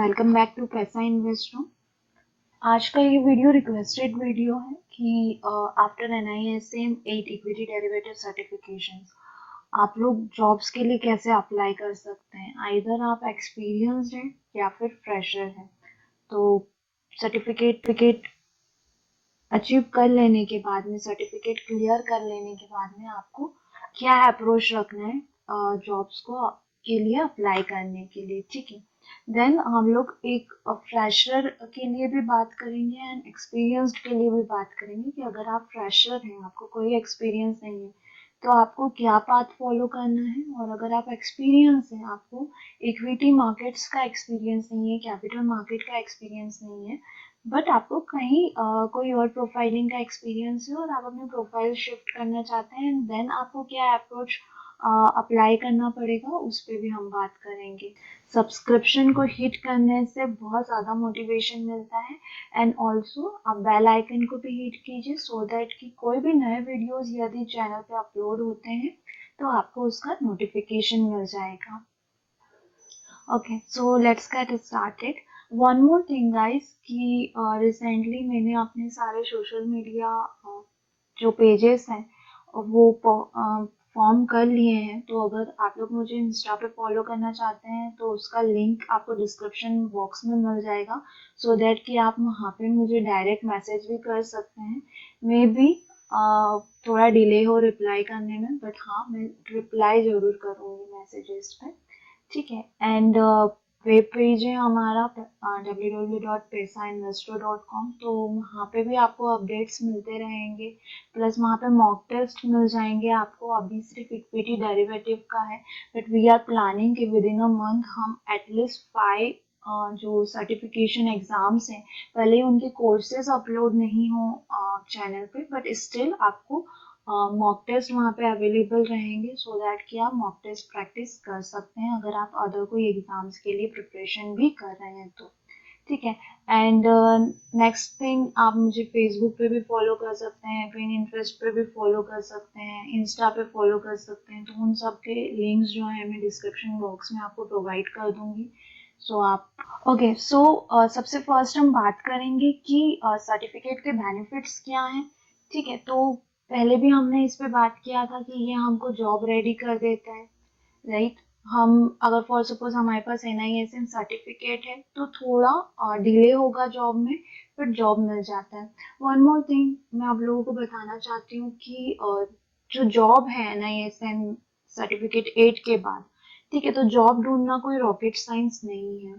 Welcome back to पैसा investor. आज का ये वीडियो रिक्वेस्टेड वीडियो है कि after NISM 8 equity derivative certifications आप लोग जॉब्स के लिए कैसे अप्लाई कर सकते हैं। आइदर आप एक्सपीरियंस्ड हैं या फिर फ्रेशर हैं, तो सर्टिफिकेट अचीव कर लेने के बाद में, सर्टिफिकेट क्लियर कर लेने के बाद में आपको क्या अप्रोच रखना है जॉब्स को के लिए अप्लाई करने के लिए। ठीक है, देन हम लोग एक फ्रेशर के लिए भी बात करेंगे एंड एक्सपीरियंस्ड के लिए भी बात करेंगे कि अगर आप फ्रेशर हैं, आपको कोई एक्सपीरियंस नहीं है, तो आपको क्या पाथ फॉलो करना है। और अगर आप एक्सपीरियंस हैं, आपको इक्विटी मार्केट्स का एक्सपीरियंस नहीं है, कैपिटल मार्केट का एक्सपीरियंस नहीं है, बट आपको कहीं कोई और प्रोफाइलिंग का एक्सपीरियंस है और आप अपनी प्रोफाइल शिफ्ट करना चाहते हैं, देन आपको क्या अप्रोच अप्लाई करना पड़ेगा, उस पर भी हम बात करेंगे। सब्सक्रिप्शन को हिट करने से बहुत ज़्यादा मोटिवेशन मिलता है एंड ऑल्सो आप बेल आइकन को भी हिट कीजिए सो दैट कि कोई भी नए वीडियोस यदि चैनल पे अपलोड होते हैं तो आपको उसका नोटिफिकेशन मिल जाएगा। Okay, so let's get started. One more thing guys कि रिसेंटली मैंने अपने सारे सोशल मीडिया जो पेजेस हैं वो फॉर्म कर लिए हैं, तो अगर आप लोग मुझे इंस्टा पे फॉलो करना चाहते हैं तो उसका लिंक आपको डिस्क्रिप्शन बॉक्स में मिल जाएगा, सो दैट कि आप वहाँ पे मुझे डायरेक्ट मैसेज भी कर सकते हैं। मे बी थोड़ा डिले हो रिप्लाई करने में, बट हाँ, मैं रिप्लाई ज़रूर करूँगी मैसेजेस पे। ठीक है, एंड वेब पेज है हमारा www.paisainvestor.com, तो वहाँ पे भी आपको अपडेट्स मिलते रहेंगे, प्लस वहाँ पे मॉक टेस्ट मिल जाएंगे आपको। अभी सिर्फ इक्विटी डेरिवेटिव का है, बट वी आर प्लानिंग कि विद इन अ मंथ हम एटलीस्ट 5 जो सर्टिफिकेशन एग्जाम्स हैं, पहले उनके कोर्सेज अपलोड नहीं हो चैनल पे, बट स्टिल आपको मॉक टेस्ट वहाँ पे अवेलेबल रहेंगे, सो दैट कि आप मॉक टेस्ट प्रैक्टिस कर सकते हैं अगर आप अदर कोई एग्जाम्स के लिए प्रिपरेशन भी कर रहे हैं तो। ठीक है, एंड नेक्स्ट थिंग, आप मुझे फेसबुक पे भी फॉलो कर सकते हैं, पिन इंटरेस्ट पे भी फॉलो कर सकते हैं, इंस्टा पे फॉलो कर सकते हैं, तो उन सब के लिंक्स जो है मैं डिस्क्रिप्शन बॉक्स में आपको प्रोवाइड कर दूंगी। सो आप ओके, सो सबसे फर्स्ट हम बात करेंगे कि सर्टिफिकेट के बेनिफिट्स क्या हैं। ठीक है, तो पहले भी हमने इस पे बात किया था कि ये हमको जॉब रेडी कर देता है, राइट। हम अगर फॉर सपोज हमारे पास NISM सर्टिफिकेट है तो थोड़ा डिले होगा जॉब में, बट जॉब मिल जाता है। वन मोर थिंग मैं आप लोगों को बताना चाहती हूँ कि जो जॉब है NISM सर्टिफिकेट 8 के बाद, ठीक है, तो जॉब ढूंढना कोई रॉकेट साइंस नहीं है।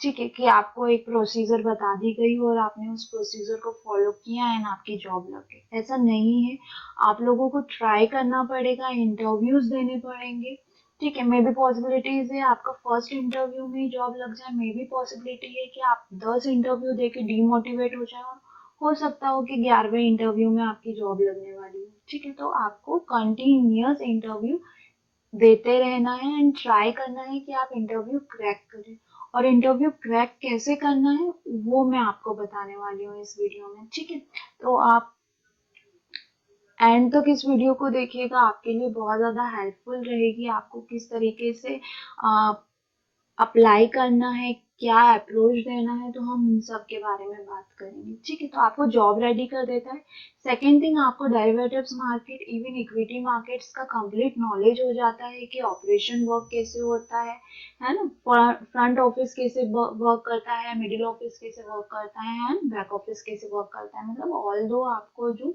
ठीक है, कि आपको एक प्रोसीजर बता दी गई और आपने उस प्रोसीजर को फॉलो किया एंड आपकी जॉब लग गई, ऐसा नहीं है। आप लोगों को ट्राई करना पड़ेगा, इंटरव्यूज देने पड़ेंगे। ठीक है, मे बी पॉसिबिलिटीज है आपका फर्स्ट इंटरव्यू में ही जॉब लग जाए, मे बी पॉसिबिलिटी है कि आप 10 इंटरव्यू देके डीमोटिवेट हो जाए, और हो सकता हो कि 11वें इंटरव्यू में आपकी जॉब लगने वाली हो। ठीक है, तो आपको कंटिन्यूअस इंटरव्यू देते रहना है एंड ट्राई करना है कि आप इंटरव्यू क्रैक करें। और इंटरव्यू क्रैक कैसे करना है वो मैं आपको बताने वाली हूँ इस वीडियो में। ठीक है, तो आप एंड तक इस वीडियो को देखिएगा, आपके लिए बहुत ज़्यादा हेल्पफुल रहेगी। आपको किस तरीके से अप्लाई करना है, क्या अप्रोच देना है, तो हम उन सब के बारे में बात करेंगे। ठीक है, तो आपको जॉब रेडी कर देता है। सेकेंड थिंग, आपको derivatives market, even equity markets का कंप्लीट नॉलेज हो जाता है कि ऑपरेशन वर्क कैसे होता है ना, फ्रंट ऑफिस कैसे वर्क करता है, मिडिल ऑफिस कैसे वर्क करता है एंड बैक ऑफिस कैसे वर्क करता है। मतलब ऑल दो आपको जो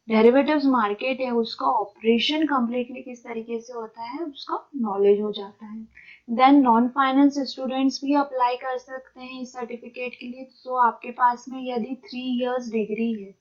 डेरिवेटिव्स मार्केट है उसका ऑपरेशन कम्प्लीटली किस तरीके से होता है उसका नॉलेज हो जाता है। देन नॉन फाइनेंस स्टूडेंट्स भी अप्लाई कर सकते हैं इस सर्टिफिकेट के लिए। तो आपके पास में यदि 3 इयर्स डिग्री है,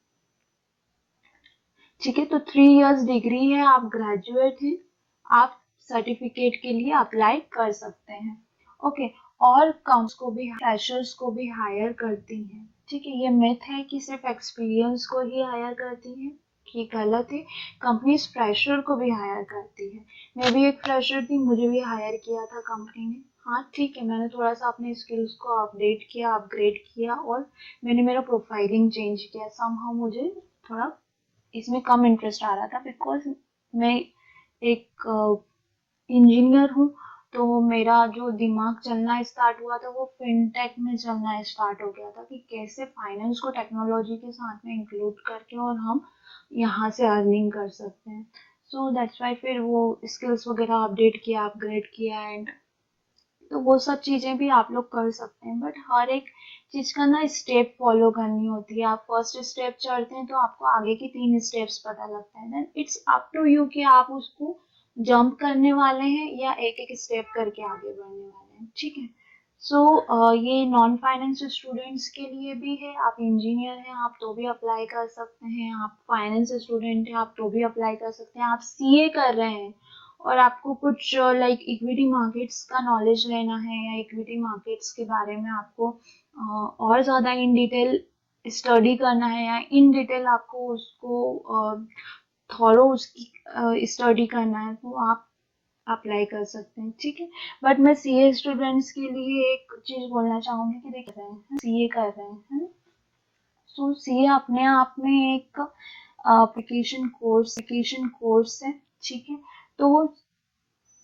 ठीक है, तो 3 इयर्स डिग्री है, आप ग्रेजुएट हैं, आप सर्टिफिकेट के लिए अप्लाई कर सकते हैं। ओके, और काउंट्स को भी, फ्रेशर्स को भी हायर करती हैं। ठीक है, ये मिथ है कि सिर्फ एक्सपीरियंस को ही हायर करती हैं, ये गलत है। कंपनीज फ्रेशर को भी हायर करती है। मैं भी एक फ्रेशर थी, मुझे भी हायर किया था कंपनी ने। हाँ ठीक है, मैंने थोड़ा सा अपने स्किल्स को अपडेट किया, अपग्रेड किया, और मैंने मेरा प्रोफाइलिंग चेंज किया। समहाउ मुझे थोड़ा इसमें कम इंटरेस्ट आ रहा था, बिकॉज मैं एक इंजीनियर हूँ तो मेरा जो दिमाग चलना स्टार्ट हुआ था वो फिनटेक में चलना स्टार्ट हो गया था कि कैसे फाइनेंस को टेक्नोलॉजी के साथ में इंक्लूड करके और हम यहाँ से अर्निंग कर सकते हैं। सो दैट्स वाई फिर वो स्किल्स वगैरह अपडेट किया, अपग्रेड किया, एंड तो वो सब चीजें भी आप लोग कर सकते हैं। बट हर एक चीज का ना स्टेप फॉलो करनी होती है। आप फर्स्ट स्टेप चढ़ते हैं तो आपको आगे की 3 स्टेप्स पता लगता है, then it's up to you कि आप उसको जंप करने वाले हैं या एक एक स्टेप करके आगे बढ़ने वाले हैं। ठीक है। सो ये नॉन फाइनेंस स्टूडेंट्स के लिए भी है। आप इंजीनियर हैं आप तो भी अप्लाई कर सकते हैं, आप फाइनेंस स्टूडेंट हैं आप तो भी अप्लाई कर सकते हैं, आप सीए कर रहे हैं और आपको कुछ लाइक इक्विटी मार्केट्स का नॉलेज लेना है या इक्विटी मार्केट्स के बारे में आपको और ज़्यादा इन डिटेल स्टडी करना है या इन डिटेल आपको उसको थॉरो उसकी स्टडी करना है तो आप अप्लाई कर सकते हैं। ठीक है। बट मैं सीए स्टूडेंट्स के लिए एक चीज़ बोलना चाहूँगी कि देख रहे हैं सीए कर रहे हैं, सो सीए अपने आप में एक एप्लीकेशन कोर्स है। ठीक है। तो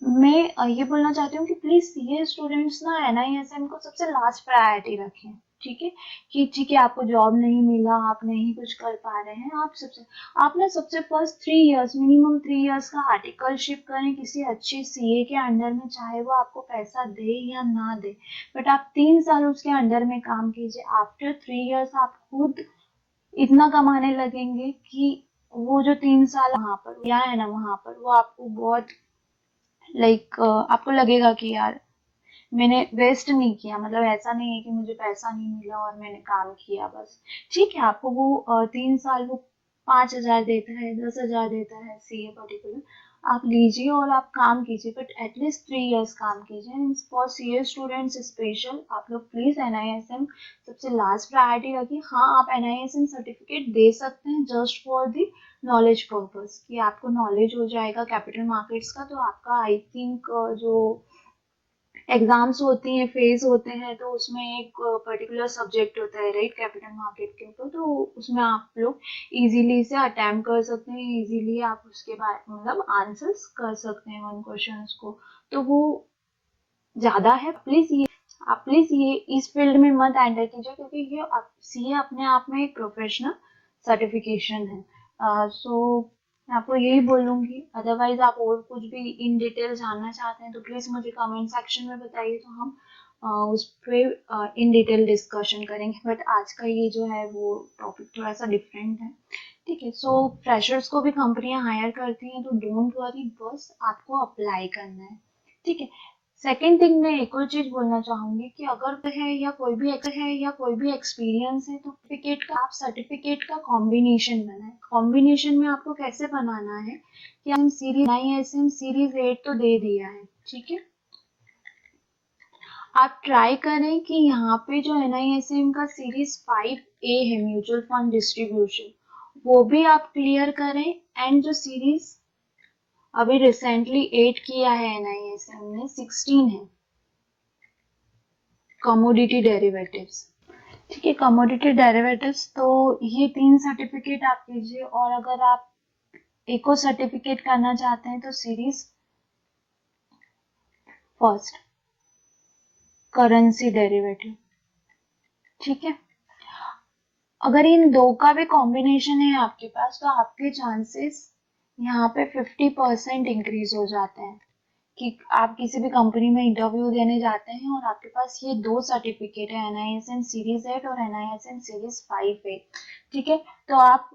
मैं ये बोलना चाहती हूँ कि प्लीज सीए स्टूडेंट्स ना एनआईएसएम को सबसे लास्ट प्रायोरिटी रखें। ठीक है। कि ठीक है आपको जॉब नहीं मिला, आप नहीं कुछ कर पा रहे हैं, आप ना सबसे फर्स्ट 3 इयर्स, मिनिमम 3 इयर्स का आर्टिकलशिप करें किसी अच्छे सीए के अंडर में, चाहे वो आपको पैसा दे या ना दे, बट आप 3 साल उसके अंडर में काम कीजिए। आफ्टर 3 इयर्स आप खुद इतना कमाने लगेंगे कि वो जो 3 साल वहां पर या है ना वहां पर वो आपको बहुत आपको लगेगा कि यार मैंने वेस्ट नहीं किया, मतलब ऐसा नहीं है कि मुझे पैसा नहीं मिला और मैंने काम किया बस। ठीक है। आपको वो 3 साल वो 5,000 देता है, 10,000 देता है सीए पर्टिकुलर, आप लीजिए और आप काम कीजिए, बट एटलीस्ट 3 इयर्स काम कीजिए। फॉर सीए स्टूडेंट्स स्पेशल आप लोग प्लीज एनआईएसएम सबसे लास्ट प्रायोरिटी रखिए। हाँ आप एनआईएसएम सर्टिफिकेट दे सकते हैं just for the knowledge purpose कि आपको नॉलेज हो जाएगा कैपिटल मार्केट्स का। तो आपका आई थिंक जो एग्जाम्स होती हैं फेज होते हैं तो उसमें एक पर्टिकुलर सब्जेक्ट होता है राइट कैपिटल मार्केट के ऊपर, तो उसमें आप लोग इजीली से अटेम्प्ट कर सकते हैं, इजीली आप उसके बाद मतलब आंसर्स कर सकते हैं उन क्वेश्चंस को। तो वो ज्यादा है। प्लीज ये इस फील्ड में मत एंटर कीजिए क्योंकि ये सीए अपने आप में एक प्रोफेशनल सर्टिफिकेशन है। सो मैं आपको यही बोलूंगी। अदरवाइज आप और कुछ भी इन डिटेल जानना चाहते हैं तो प्लीज मुझे कमेंट सेक्शन में बताइए, तो हम उस पर इन डिटेल डिस्कशन करेंगे। बट आज का ये जो है वो टॉपिक थोड़ा सा डिफरेंट है। ठीक है। सो फ्रेशर्स को भी कंपनियां हायर करती हैं तो डोंट वरी, बस आपको अप्लाई करना है। ठीक है। सेकेंड थिंग मैं एक और चीज बोलना चाहूंगी कि अगर है या कोई भी एक्सपीरियंस है तो सर्टिफिकेट का कॉम्बिनेशन बनाए। कॉम्बिनेशन में आपको कैसे बनाना है कि हम सीरीज 9 सीरीज 8 तो दे दिया है। ठीक है। आप ट्राई करें कि यहाँ पे जो एनआईएसएम का सीरीज 5A है म्यूचुअल फंड डिस्ट्रीब्यूशन, वो भी आप क्लियर करें। एंड जो सीरीज अभी रिसेंटली 8 किया है एनआईएसएम ने 16 है कमोडिटी डेरिवेटिव्स। ठीक है। कमोडिटी डेरिवेटिव्स तो ये 3 सर्टिफिकेट आप कीजिए, और अगर आप एक और सर्टिफिकेट करना चाहते हैं तो सीरीज फर्स्ट करेंसी डेरिवेटिव। ठीक है। अगर इन दो का भी कॉम्बिनेशन है आपके पास तो आपके चांसेस यहाँ पे 50% इंक्रीज हो जाते हैं कि आप किसी भी कंपनी में इंटरव्यू देने जाते हैं और आपके पास ये 2 सर्टिफिकेट है एनआईएसएम सीरीज 8 और एनआईएसएम सीरीज 5A। ठीक है। तो आप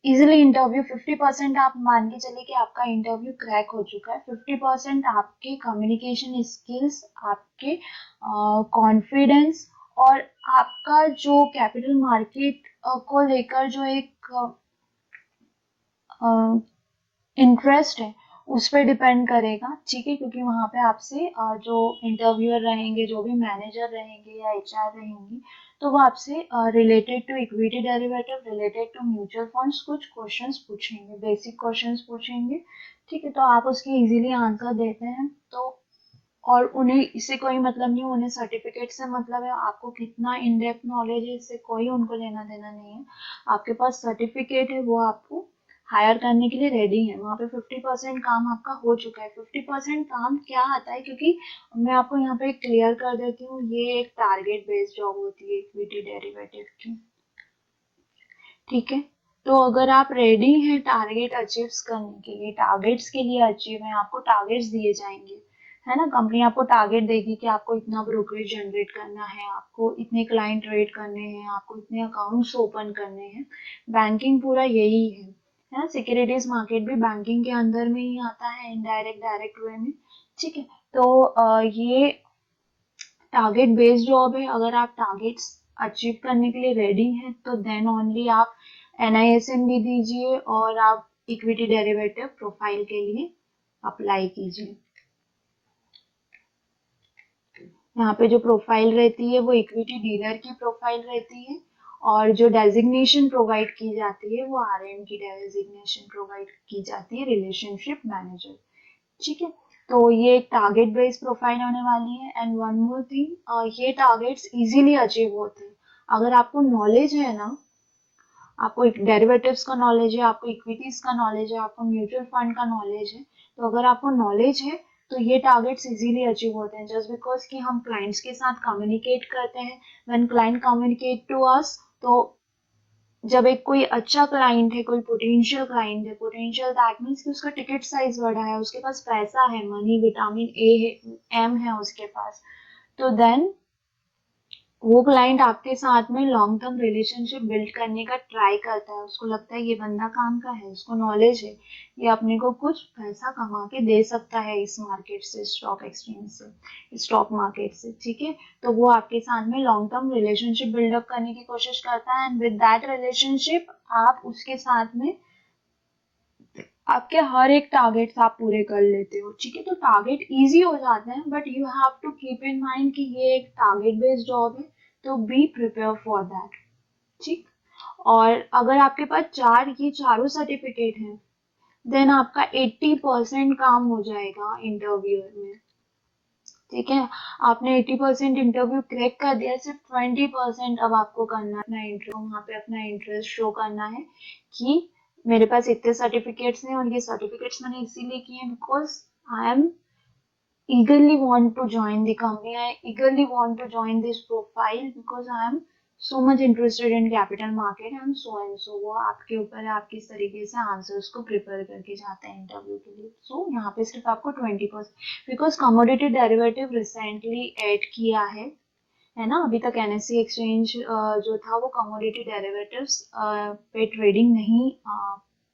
इजिली इंटरव्यू 50% आप मान के चलिए कि आपका इंटरव्यू क्रैक हो चुका है। 50% आपके कम्युनिकेशन स्किल्स, आपके कॉन्फिडेंस और आपका जो कैपिटल मार्केट को लेकर जो एक इंटरेस्ट है उस पर डिपेंड करेगा। ठीक है। क्योंकि वहां पे आपसे जो इंटरव्यूअर रहेंगे, जो भी मैनेजर रहेंगे या एचआर रहेंगी, तो वो आपसे related to equity derivative, related to mutual funds कुछ क्वेश्चंस पूछेंगे, बेसिक क्वेश्चंस पूछेंगे। ठीक है। तो आप उसके इजीली आंसर देते हैं तो, और उन्हें इससे कोई मतलब नहीं, उन्हें सर्टिफिकेट से मतलब है, आपको कितना इन डेप्थ नॉलेज है इससे कोई उनको लेना देना नहीं है। आपके पास सर्टिफिकेट है वो आपको हायर करने के लिए रेडी हैं, वहाँ पे 50% काम आपका हो चुका है। 50% काम क्या आता है, क्योंकि मैं आपको यहाँ पे क्लियर कर देती हूँ, ये एक टारगेट बेस्ड जॉब होती है इक्विटी डेरिवेटिव की, ठीक है। तो अगर आप रेडी हैं टारगेट अचीव करने के लिए, टारगेट्स के लिए अचीव है, आपको टारगेट्स दिए जाएंगे, है ना, कंपनी आपको टारगेट देगी कि आपको इतना ब्रोकरेज जनरेट करना है, आपको इतने क्लाइंट रेट करने हैं, आपको इतने अकाउंट्स ओपन करने हैं। बैंकिंग पूरा यही है ना, सिक्योरिटीज मार्केट भी बैंकिंग के अंदर में ही आता है, इनडायरेक्ट डायरेक्ट वे में, ठीक है। तो ये टारगेट बेस्ड जॉब है। अगर आप टारगेट्स अचीव करने के लिए रेडी हैं तो देन ओनली आप NISM भी दीजिए और आप इक्विटी डेरिवेटिव प्रोफाइल के लिए अप्लाई कीजिए। यहाँ पे जो प्रोफाइल रहती है वो इक्विटी डीलर की प्रोफाइल रहती है, और जो डेजिग्नेशन प्रोवाइड की जाती है वो RM की डेजिग्नेशन प्रोवाइड की जाती है, रिलेशनशिप मैनेजर, ठीक है। तो ये एक टारगेट बेस्ड प्रोफाइल होने वाली है। एंड वन मोर थिंग, ये टारगेट्स इजीली अचीव होते हैं अगर आपको नॉलेज है ना, आपको डेरिवेटिव्स का नॉलेज है, आपको इक्विटीज का नॉलेज है, आपको म्यूचुअल फंड का नॉलेज है। तो अगर आपको नॉलेज है तो ये टारगेट्स इजीली अचीव होते हैं, जस्ट बिकॉज कि हम क्लाइंट्स के साथ कम्युनिकेट करते हैं। When client communicate to us, तो जब एक कोई अच्छा क्लाइंट है, कोई पोटेंशियल क्लाइंट है, पोटेंशियल दैट मीन्स कि उसका टिकट साइज बढ़ा है, उसके पास पैसा है, मनी, विटामिन ए है, M है उसके पास, तो देन वो क्लाइंट आपके साथ में लॉन्ग टर्म रिलेशनशिप बिल्ड करने का ट्राई करता है। उसको लगता है ये बंदा काम का है, उसको नॉलेज है, ये अपने को कुछ पैसा कमा के दे सकता है इस मार्केट से, स्टॉक एक्सचेंज से, स्टॉक मार्केट से, ठीक है। तो वो आपके साथ में लॉन्ग टर्म रिलेशनशिप बिल्डअप करने की कोशिश करता है, एंड विद दैट रिलेशनशिप आप उसके साथ में आपके हर एक टारगेट्स आप पूरे कर लेते हो, ठीक है। तो टारगेट इजी हो जाते हैं, but you have to keep in mind कि ये एक टारगेट बेस्ड जॉब है, तो बी प्रिपेयर फॉर दैट, ठीक। और अगर आपके पास ये चारों सर्टिफिकेट हैं, देन आपका 80% काम हो जाएगा इंटरव्यू में, ठीक है। आपने 80% इंटरव्यू क्रैक कर दिया, सिर्फ 20% अब आपको करना है अपना इंटरव्यू, वहाँ पे अपना इंटरेस्ट शो करना है कि मेरे पास इतने सर्टिफिकेट्स हैं, और ये सर्टिफिकेट्स मैंने इसीलिए किए हैं because I am eagerly want to join the company. I eagerly want to join this profile because I am so much interested in capital market and so and so। वो आपके ऊपर है, आप किस तरीके से आंसर्स को प्रिपेयर करके जाते हैं इंटरव्यू के लिए। सो यहाँ पे सिर्फ आपको 20%, because commodity derivative recently add किया है ना। अभी तक NSE एक्सचेंज जो था वो कमोडिटी डेरिवेटिव्स पे ट्रेडिंग नहीं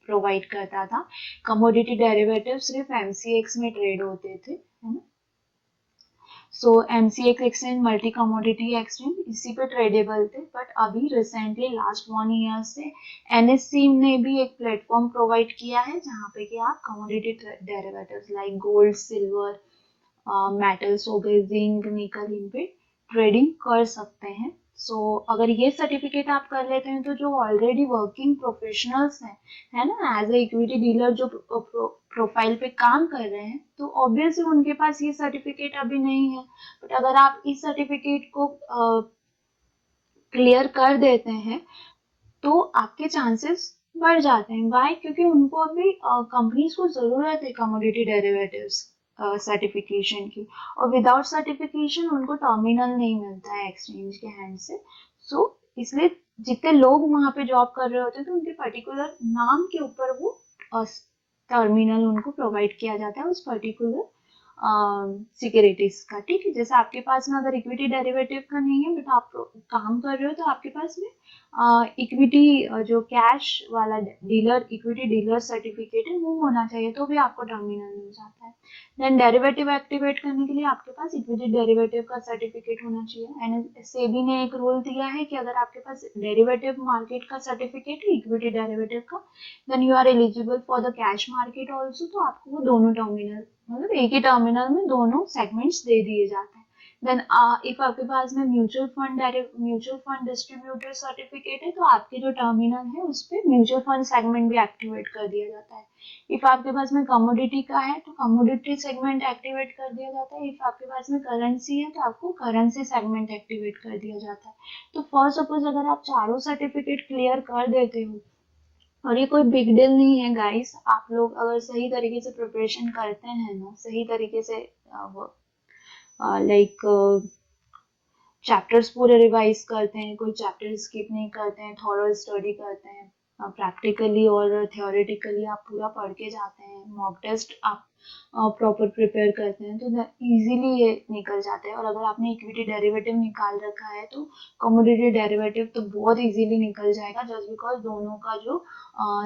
प्रोवाइड करता था। कमोडिटी डेरिवेटिव सिर्फ MCX में ट्रेड होते थे, है ना। सो MCX exchange multi commodity exchange, इसी पे ट्रेडेबल थे, बट अभी रिसेंटली लास्ट 1 ईयर से NSE ने भी एक प्लेटफॉर्म प्रोवाइड किया है जहाँ पे कि आप commodity derivatives like gold, silver, metals हो गए, जिंक, निकल, इन पे ट्रेडिंग कर सकते हैं। सो अगर ये सर्टिफिकेट आप कर लेते हैं तो जो ऑलरेडी वर्किंग प्रोफेशनल्स हैं, है ना, एज ए इक्विटी डीलर जो प्रोफाइल पे काम कर रहे हैं, तो ऑब्वियसली उनके पास ये सर्टिफिकेट अभी नहीं है। बट अगर आप इस सर्टिफिकेट को क्लियर कर देते हैं तो आपके चांसेस बढ़ जाते हैं। वाई? क्योंकि उनको अभी कंपनीज को जरूरत है कमोडिटी डेरिवेटिव्स सर्टिफिकेशन की, और विदाउट सर्टिफिकेशन उनको टर्मिनल नहीं मिलता है एक्सचेंज के हैंड से। सो इसलिए जितने लोग वहां पे जॉब कर रहे होते हैं तो उनके पर्टिकुलर नाम के ऊपर वो टर्मिनल उनको प्रोवाइड किया जाता है उस पर्टिकुलर सिक्योरिटीज का, ठीक है। जैसे आपके पास में अगर इक्विटी डेरिवेटिव का नहीं है बट आप काम कर रहे हो, तो आपके पास में इक्विटी जो कैश वाला डीलर, इक्विटी डीलर सर्टिफिकेट है वो होना चाहिए, तो भी आपको टर्मिनल मिल जाता है। देन डेरिवेटिव एक्टिवेट करने के लिए आपके पास इक्विटी डेरिवेटिव का सर्टिफिकेट होना चाहिए। एंड सेबी ने एक रूल दिया है कि अगर आपके पास डेरिवेटिव मार्केट का सर्टिफिकेट है, इक्विटी डेरिवेटिव का, then you are eligible for the cash market also. तो आपको वो दोनों टर्मिनल, मतलब एक ही टर्मिनल में दोनों सेगमेंट्स दे दिए जाते हैं। देन इफ आपके पास में म्यूचुअल फंड डिस्ट्रीब्यूटर सर्टिफिकेट है, तो आपके जो टर्मिनल है उस पर म्यूचुअल फंड सेगमेंट भी एक्टिवेट कर दिया जाता है। इफ आपके पास में कमोडिटी का है तो कमोडिटी सेगमेंट एक्टिवेट कर दिया जाता है। इफ आपके पास में करेंसी है तो आपको करेंसी सेगमेंट एक्टिवेट कर दिया जाता है। तो फर्स्ट सपोज अगर आप चारों सर्टिफिकेट क्लियर कर देते हो और ये कोई बिग डील नहीं है गाइस, आप लोग अगर सही तरीके से प्रिपरेशन करते हैं ना, सही तरीके से लाइक चैप्टर्स पूरे रिवाइज करते हैं, कोई चैप्टर स्किप नहीं करते हैं, थॉरो स्टडी करते हैं, प्रैक्टिकली और थियोरेटिकली आप पूरा पढ़ के जाते हैं, मॉक टेस्ट आप प्रॉपर प्रिपेयर करते हैं, तो इजीली ये निकल जाते हैं। और अगर आपने इक्विटी डेरिवेटिव निकाल रखा है तो कमोडिटी डेरिवेटिव तो बहुत इजीली निकल जाएगा, जस्ट बिकॉज दोनों का जो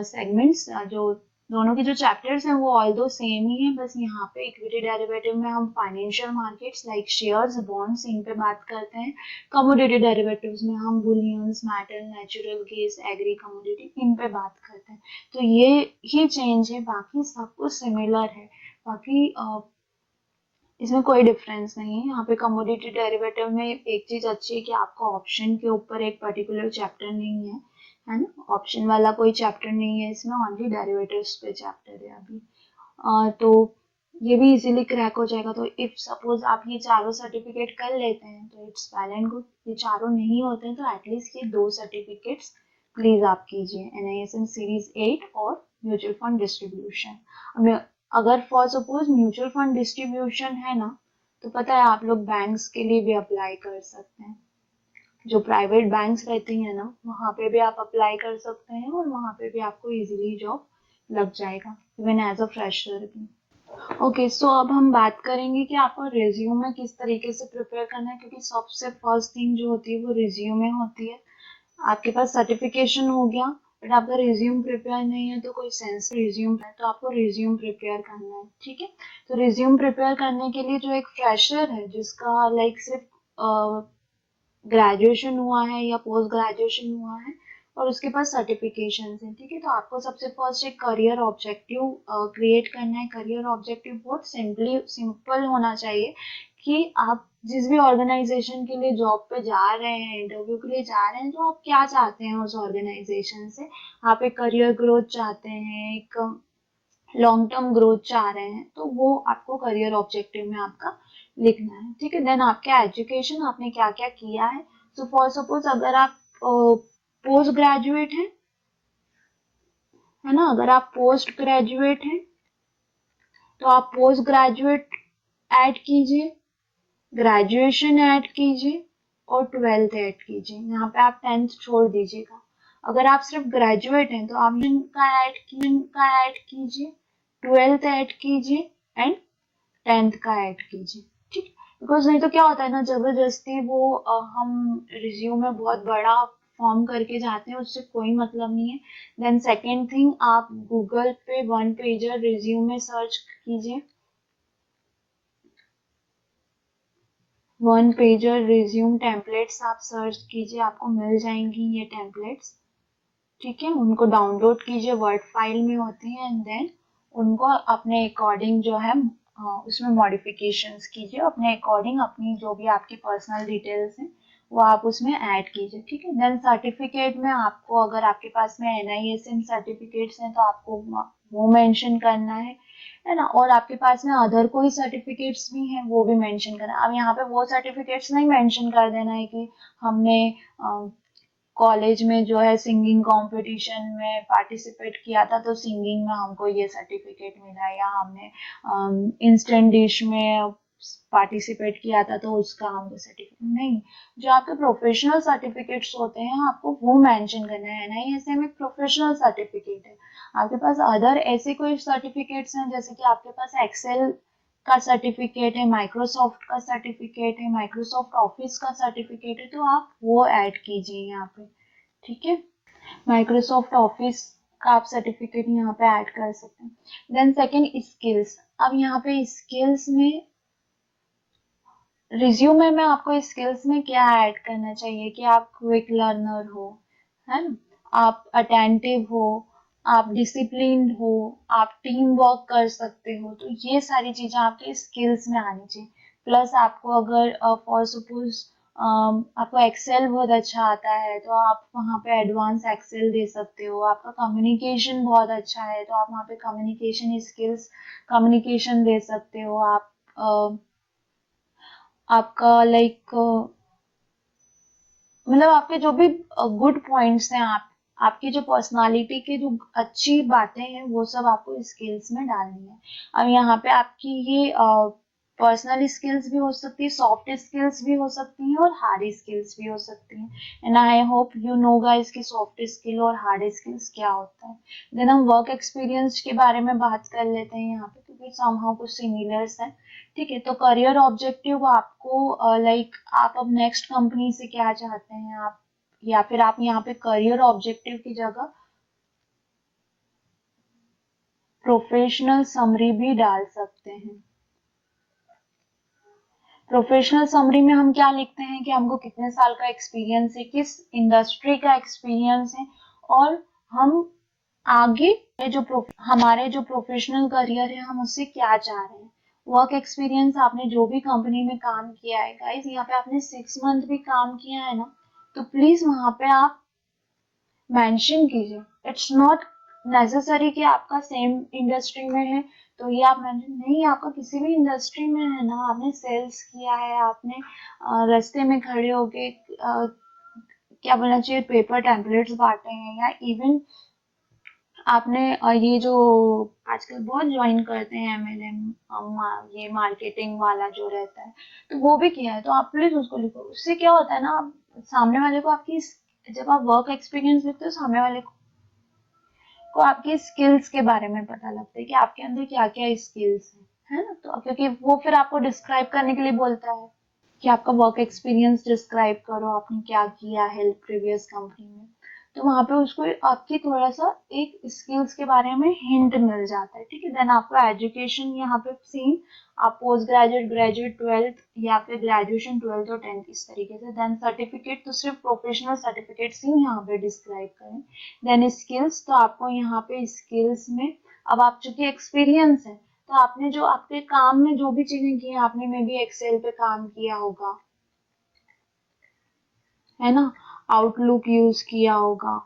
सेगमेंट्स जो दोनों के जो चैप्टर्स हैं वो ऑल दो सेम ही है। बस यहाँ पे इक्विटी डेरिवेटिव में हम financial markets like shares, bonds, इन पे बात करते हैं। कमोडिटी डेरिवेटिव्स में हम bullions, metal, natural gas, agri commodity, इन पे बात करते हैं। तो ये ही चेंज है, बाकी सब कुछ सिमिलर है। बाकी इसमें कोई डिफरेंस नहीं है। यहाँ पे कमोडिटी डेरिवेटिव में एक चीज अच्छी है कि आपको ऑप्शन के ऊपर एक पर्टिकुलर चैप्टर नहीं है ना, ऑप्शन वाला कोई चैप्टर नहीं है इसमें, ओनली डेरिवेटिव्स पे चैप्टर है अभी। तो ये भी इजीली क्रैक हो जाएगा। तो इफ सपोज आप ये चारों सर्टिफिकेट कर लेते हैं तो इट्स वेल एंड गुड। ये चारों नहीं होते हैं तो एटलीस्ट ये 2 सर्टिफिकेट्स प्लीज आप कीजिए, NISM सीरीज 8 और म्यूचुअल फंड डिस्ट्रीब्यूशन। अगर for suppose mutual fund distribution है ना, तो पता है आप लोग बैंक्स के लिए भी अप्लाई कर सकते हैं। जो प्राइवेट बैंक्स रहती हैं ना, वहाँ पे भी आप अप्लाई कर सकते हैं और वहाँ पे भी आपको इजीली जॉब लग जाएगा, इवन एज अ फ्रेशर भी। ओके, सो अब हम बात करेंगे कि आपको रिज्यूमे किस तरीके से प्रिपेयर करना है, क्योंकि सबसे फर्स्ट थिंग जो होती है वो रिज्यूमे होती है। आपके पास सर्टिफिकेशन हो गया, बट आपका रिज्यूम प्रिपेयर नहीं है तो कोई सेंस रिज्यूम है, तो आपको रिज्यूम प्रिपेयर करना है, ठीक है। तो रिज्यूम प्रिपेयर करने के लिए जो एक फ्रेशर है जिसका लाइक सिर्फ ग्रेजुएशन हुआ है या पोस्ट ग्रेजुएशन हुआ है और उसके पास सर्टिफिकेशन है, ठीक है, तो आपको सबसे फर्स्ट एक करियर ऑब्जेक्टिव क्रिएट करना है। करियर ऑब्जेक्टिव बहुत सिंपल होना चाहिए कि आप जिस भी ऑर्गेनाइजेशन के लिए जॉब पे जा रहे हैं, इंटरव्यू के लिए जा रहे हैं, तो आप क्या चाहते हैं उस ऑर्गेनाइजेशन से। आप एक करियर ग्रोथ चाहते हैं, एक लॉन्ग टर्म ग्रोथ चाह रहे हैं, तो वो आपको करियर ऑब्जेक्टिव में आपका लिखना है, ठीक है। देन आपका एजुकेशन, आपने क्या क्या किया है। सो फॉर सपोज अगर आप पोस्ट ग्रेजुएट हैं, है ना, अगर आप पोस्ट ग्रेजुएट हैं तो आप पोस्ट ग्रेजुएट ऐड कीजिए, ग्रेजुएशन ऐड कीजिए और 12th ऐड कीजिए। यहाँ पे आप 10th छोड़ दीजिएगा। अगर आप सिर्फ ग्रेजुएट हैं तो आप का ऐड कीजिए, 12th ऐड कीजिए एंड 10th का ऐड कीजिए, ठीक। बिकॉज नहीं तो क्या होता है ना, जबरदस्ती वो हम रिज्यूम में बहुत बड़ा फॉर्म करके जाते हैं, उससे कोई मतलब नहीं है। देन सेकेंड थिंग, आप गूगल पे 1 पेजर रिज्यूम में सर्च कीजिए, 1 पेजर रिज्यूम टेम्पलेट्स आप सर्च कीजिए, आपको मिल जाएंगी ये टेम्पलेट्स, ठीक है। उनको डाउनलोड कीजिए, वर्ड फाइल में होती है, एंड देन उनको अपने अकॉर्डिंग जो है उसमें मॉडिफिकेशंस कीजिए अपने अकॉर्डिंग, अपनी जो भी आपकी पर्सनल डिटेल्स हैं वो आप उसमें ऐड कीजिए, ठीक है। देन सर्टिफिकेट में आपको, अगर आपके पास में NISM सर्टिफिकेट्स हैं तो आपको वो मेंशन करना है ना, और आपके पास में अदर कोई सर्टिफिकेट्स भी हैं वो भी मेंशन करना है। अब यहाँ पे वो सर्टिफिकेट्स नहीं मेंशन कर देना है कि हमने कॉलेज में जो है सिंगिंग कंपटीशन में पार्टिसिपेट किया था तो सिंगिंग में हमको ये सर्टिफिकेट मिला, या हमने इंस्टेंट डिश में पार्टिसिपेट किया था तो उसका हमको सर्टिफिकेट नहीं। जो आपके प्रोफेशनल सर्टिफिकेट्स होते हैं आपको वो मेंशन करना है ना, ये ऐसे में प्रोफेशनल सर्टिफिकेट है। आपके पास अदर ऐसे कोई सर्टिफिकेट्स हैं, जैसे कि आपके पास एक्सेल का सर्टिफिकेट है, माइक्रोसॉफ्ट का सर्टिफिकेट है, माइक्रोसॉफ्ट ऑफिस का सर्टिफिकेट है, तो आप वो ऐड कीजिए यहाँ पे, ठीक है। माइक्रोसॉफ्ट ऑफिस का आप सर्टिफिकेट यहाँ पे ऐड कर सकते हैं। Then second, skills. अब यहाँ पे स्किल्स में, रिज्यूमे में आपको स्किल्स में क्या ऐड करना चाहिए कि आप क्विक लर्नर हो, है ना, आप अटेंटिव हो, आप डिसिप्लिन्ड हो, आप टीम वर्क कर सकते हो, तो ये सारी चीजें आपके स्किल्स में आनी चाहिए। प्लस आपको अगर फॉर सपोज आपको एक्सेल बहुत अच्छा आता है तो आप वहाँ पे एडवांस एक्सेल दे सकते हो। आपका कम्युनिकेशन बहुत अच्छा है तो आप वहाँ पे कम्युनिकेशन स्किल्स, कम्युनिकेशन दे सकते हो। आप आपका लाइक मतलब आपके जो भी गुड पॉइंट्स हैं आपकी जो पर्सनालिटी की जो अच्छी बातें हैं वो सब आपको स्किल्स में डालनी है। अब यहाँ पे आपकी ये पर्सनल स्किल्स भी हो सकती है, सॉफ्ट स्किल्स भी हो सकती हैं और हार्ड स्किल्स भी हो सकती हैं। And I hope you know guys कि सॉफ्ट स्किल और हार्ड स्किल्स क्या होता है। देन हम वर्क एक्सपीरियंस के बारे में बात कर लेते हैं यहाँ पे, क्योंकि समहाउ कुछ सिमिलर्स है। ठीक है, तो करियर ऑब्जेक्टिव आपको लाइक आप अब नेक्स्ट कंपनी से क्या चाहते हैं आप, या फिर आप यहाँ पे करियर ऑब्जेक्टिव की जगह प्रोफेशनल समरी भी डाल सकते हैं। प्रोफेशनल समरी में हम क्या लिखते हैं कि हमको कितने साल का एक्सपीरियंस है, किस इंडस्ट्री का एक्सपीरियंस है, और हम आगे हमारे जो प्रोफेशनल करियर है हम उससे क्या चाह रहे हैं। वर्क एक्सपीरियंस आपने जो भी कंपनी में काम किया है गाइस, यहाँ पे आपने 6 मंथ भी काम किया है ना, तो प्लीज वहां पे आप मेंशन कीजिए। इट्स नॉट नेसेसरी कि आपका सेम इंडस्ट्री में है तो ये आप मेंशन नहीं, आपका किसी भी इंडस्ट्री में है ना, आपने सेल्स किया है, आपने रास्ते में खड़े होके क्या बोलना चाहिए पेपर टेम्पलेट्स बांटे हैं, या इवन आपने ये जो आजकल बहुत ज्वाइन करते हैं एमएलएम, ये मार्केटिंग वाला जो रहता है, तो वो भी किया है, तो आप प्लीज उसको लिखो। उससे क्या होता है ना, सामने वाले को आपकी, जब आप वर्क एक्सपीरियंस लिखते हो सामने वाले को आपकी स्किल्स के बारे में पता लगता है कि आपके अंदर क्या क्या स्किल्स है ना, तो क्योंकि वो फिर आपको डिस्क्राइब करने के लिए बोलता है कि आपका वर्क एक्सपीरियंस डिस्क्राइब करो, आपने क्या किया है प्रीवियस कंपनी में, तो वहां पे उसको आपकी थोड़ा सा एक स्किल्स के बारे में हिंट मिल जाता है। ठीक है, देन आपका एजुकेशन यहाँ पे सेम, आप पोस्ट ग्रेजुएट, ग्रेजुएट, ट्वेल्थ, या फिर ग्रेजुएशन 12th और 10th इस तरीके से। देन सर्टिफिकेट तो सिर्फ प्रोफेशनल सर्टिफिकेट ही यहाँ पे डिस्क्राइब करें। देन स्किल्स, तो आपको यहाँ पे स्किल्स में, अब आप चूंकि एक्सपीरियंस है तो आपने जो आपके काम में जो भी चीजें की हैं, आपने मे बी एक्सेल पे काम किया होगा, है ना, आउटलुक यूज किया होगा,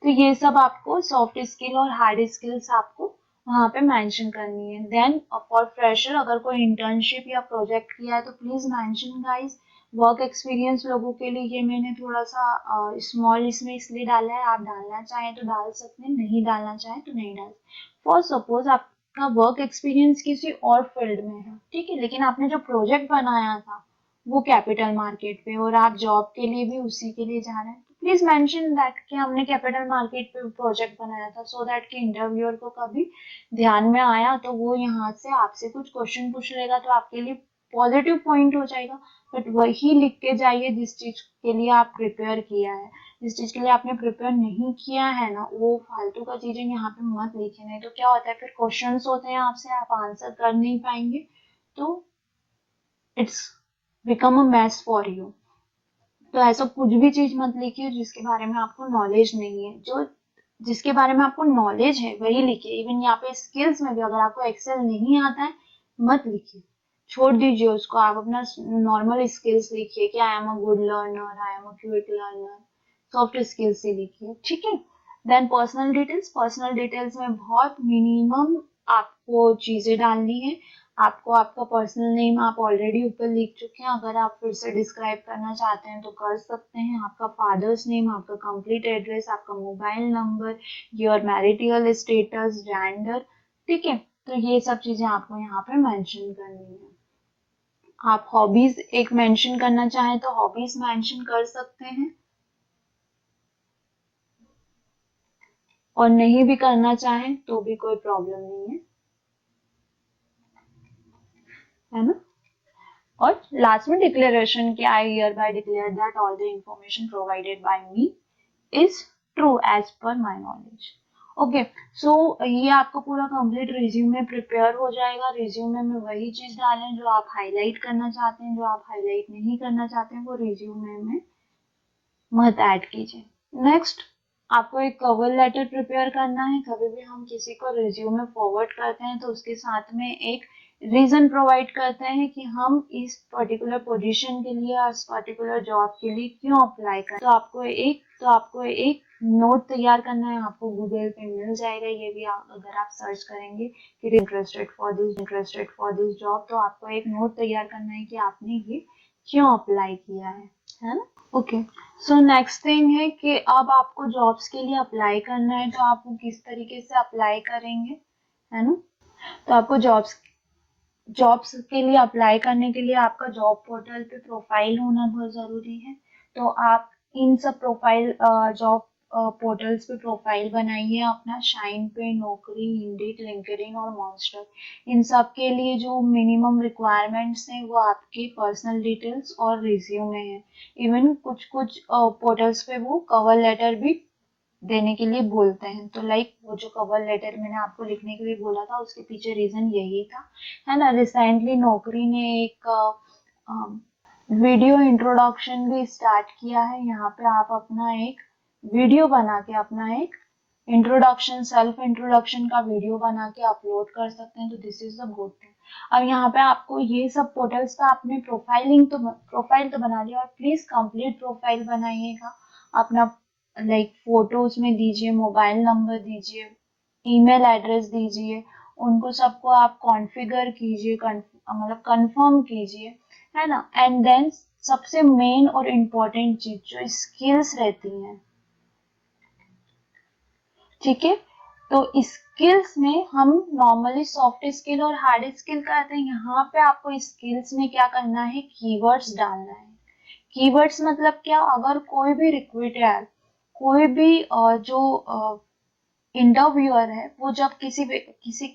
तो ये सब आपको सॉफ्ट स्किल और हार्ड स्किल्स आपको वहां पे मेंशन करनी है। देन फॉर फ्रेशर अगर कोई इंटर्नशिप या प्रोजेक्ट किया है तो please mention guys. Work experience लोगों के लिए ये मैंने थोड़ा सा स्मॉल इसमें इसलिए डाला है, आप डालना चाहें तो डाल सकते हैं, नहीं डालना चाहें तो नहीं डाल। फॉर सपोज आपका वर्क एक्सपीरियंस किसी और फील्ड में है, ठीक है, लेकिन आपने जो प्रोजेक्ट बनाया था वो कैपिटल मार्केट पे, और आप जॉब के लिए भी उसी के लिए जा रहे हैं, तो प्लीज मेंशन दैट कि हमने कैपिटल मार्केट पे प्रोजेक्ट बनाया था, सो दैट कि इंटरव्यूअर को कभी ध्यान में आया तो वो यहाँ से आपसे कुछ क्वेश्चन पूछ लेगा तो आपके लिए पॉजिटिव पॉइंट हो जाएगा। बट वही लिख के जाइए जिस चीज के लिए आप प्रिपेयर किया है। जिस चीज के लिए आपने प्रिपेयर नहीं किया है ना, वो फालतू का चीजें यहाँ पे मत लिखे, नहीं तो क्या होता है फिर क्वेश्चंस होते हैं आपसे, आप आंसर कर नहीं पाएंगे, तो it's become a mess for you. तो ऐसा कुछ भी चीज मत लिखिए जिसके बारे में आपको नॉलेज नहीं है, जो जिसके बारे में आपको नॉलेज है वही लिखिए। इवन यहाँ पे स्किल्स में भी अगर आपको एक्सेल नहीं आता है मत लिखिए, छोड़ दीजिए उसको, आप अपना नॉर्मल स्किल्स लिखिए कि I am a good learner, I am a quick learner, soft skills से लिखिए। ठीक है, then personal details, personal details में बहुत मिनिमम आपको चीजें डालनी है। आपको आपका पर्सनल नेम आप ऑलरेडी ऊपर लिख चुके हैं, अगर आप फिर से डिस्क्राइब करना चाहते हैं तो कर सकते हैं। आपका फादर्स नेम, आपका कंप्लीट एड्रेस, आपका mobile number, your marital status, gender, ठीक है, तो ये सब चीजें आपको यहाँ पे मेंशन करनी है। आप हॉबीज एक मेंशन करना चाहें तो हॉबीज मेंशन कर सकते हैं, और नहीं भी करना चाहें तो भी कोई प्रॉब्लम नहीं है ना। और लास्ट में डिक्लेरेशन कि I hereby declare that all the information provided by me is true as per my knowledge. Okay, so ये आपको पूरा कंप्लीट रिज्यूमे प्रिपेयर हो जाएगा। रिज्यूमे में वही चीज डालें जो आप हाईलाइट करना चाहते हैं, जो आप हाईलाइट नहीं करना चाहते हैं वो रिज्यूमे में मत ऐड कीजिए। नेक्स्ट, आपको एक कवर लेटर प्रिपेयर करना है। कभी भी हम किसी को रिज्यूमे फॉरवर्ड करते हैं तो उसके साथ में एक रीजन प्रोवाइड करते हैं कि हम इस पर्टिकुलर पोजीशन के लिए और इस पर्टिकुलर जॉब के लिए क्यों अप्लाई करें। तो आपको एक नोट तैयार करना है, आपको गूगल पे मिल जाएगा ये भी, अगर आप सर्च करेंगे कि इंटरेस्टेड फॉर दिस जॉब, तो आपको एक नोट तैयार करना है कि आपने ये क्यों अप्लाई किया है ना। ओके, सो नेक्स्ट थिंग है कि अब आपको जॉब्स के लिए अप्लाई करना है, तो आप वो किस तरीके से अप्लाई करेंगे, है ना। तो आपको जॉब्स के लिए अप्लाई करने के लिए आपका जॉब पोर्टल पे प्रोफाइल होना बहुत ज़रूरी है। तो आप इन सब प्रोफाइल जॉब पोर्टल्स पे प्रोफाइल बनाइए अपना, शाइन पे, नौकरी, इंडीड, लिंक्डइन और मॉन्स्टर। इन सब के लिए जो मिनिमम रिक्वायरमेंट्स हैं वो आपकी पर्सनल डिटेल्स और रिज्यूमे है। इवन कुछ कुछ पोर्टल्स पे वो कवर लेटर भी देने के लिए बोलते हैं। तो लाइक वो जो कवर लेटर मैंने आपको लिखने के लिए बोला था उसके पीछे रीजन यही था, है ना। रिसेंटली नौकरी ने एक वीडियो इंट्रोडक्शन भी स्टार्ट किया है। यहाँ पे आप अपना एक वीडियो बना के, अपना एक इंट्रोडक्शन, सेल्फ इंट्रोडक्शन का वीडियो बना के अपलोड कर सकते हैं। तो this is the good thing. अब यहाँ पे आपको ये सब पोर्टल्स पे आपने प्रोफाइल तो बना लिया, और प्लीज कंप्लीट प्रोफाइल बनाइएगा अपना। लाइक फोटोज में दीजिए, मोबाइल नंबर दीजिए, ईमेल एड्रेस दीजिए, उनको सबको आप कॉन्फ़िगर कीजिए, मतलब कंफर्म कीजिए, है ना। एंड देन सबसे मेन और इम्पोर्टेंट चीज जो स्किल्स रहती हैं, ठीक है। तो स्किल्स में हम नॉर्मली सॉफ्ट स्किल और हार्ड स्किल करते हैं। यहाँ पे आपको स्किल्स में क्या करना है, कीवर्ड्स डालना है। कीवर्ड्स मतलब क्या, अगर कोई भी रिक्रूटर, कोई भी जो इंटरव्यूअर है, वो जब किसी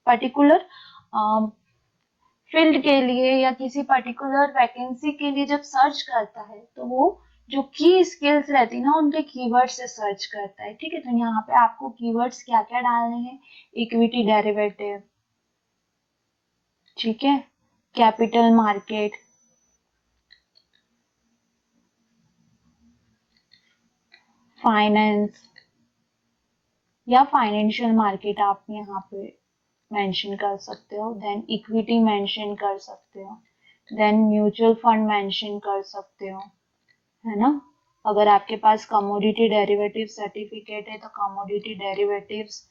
पर्टिकुलर फील्ड के लिए या किसी पर्टिकुलर वैकेंसी के लिए जब सर्च करता है, तो वो जो की स्किल्स रहती है ना, उनके कीवर्ड से सर्च करता है, ठीक है। तो यहाँ पे आपको कीवर्ड्स क्या क्या डालने हैं, इक्विटी डेरिवेटिव, ठीक है, कैपिटल मार्केट, फाइनेंस या फाइनेंशियल मार्केट आप यहाँ पे मेंशन कर सकते हो। देन इक्विटी मेंशन कर सकते हो, देन म्यूचुअल फंड मेंशन कर सकते हो, है ना। अगर आपके पास कमोडिटी डेरिवेटिव सर्टिफिकेट है तो कमोडिटी डेरिवेटिव्स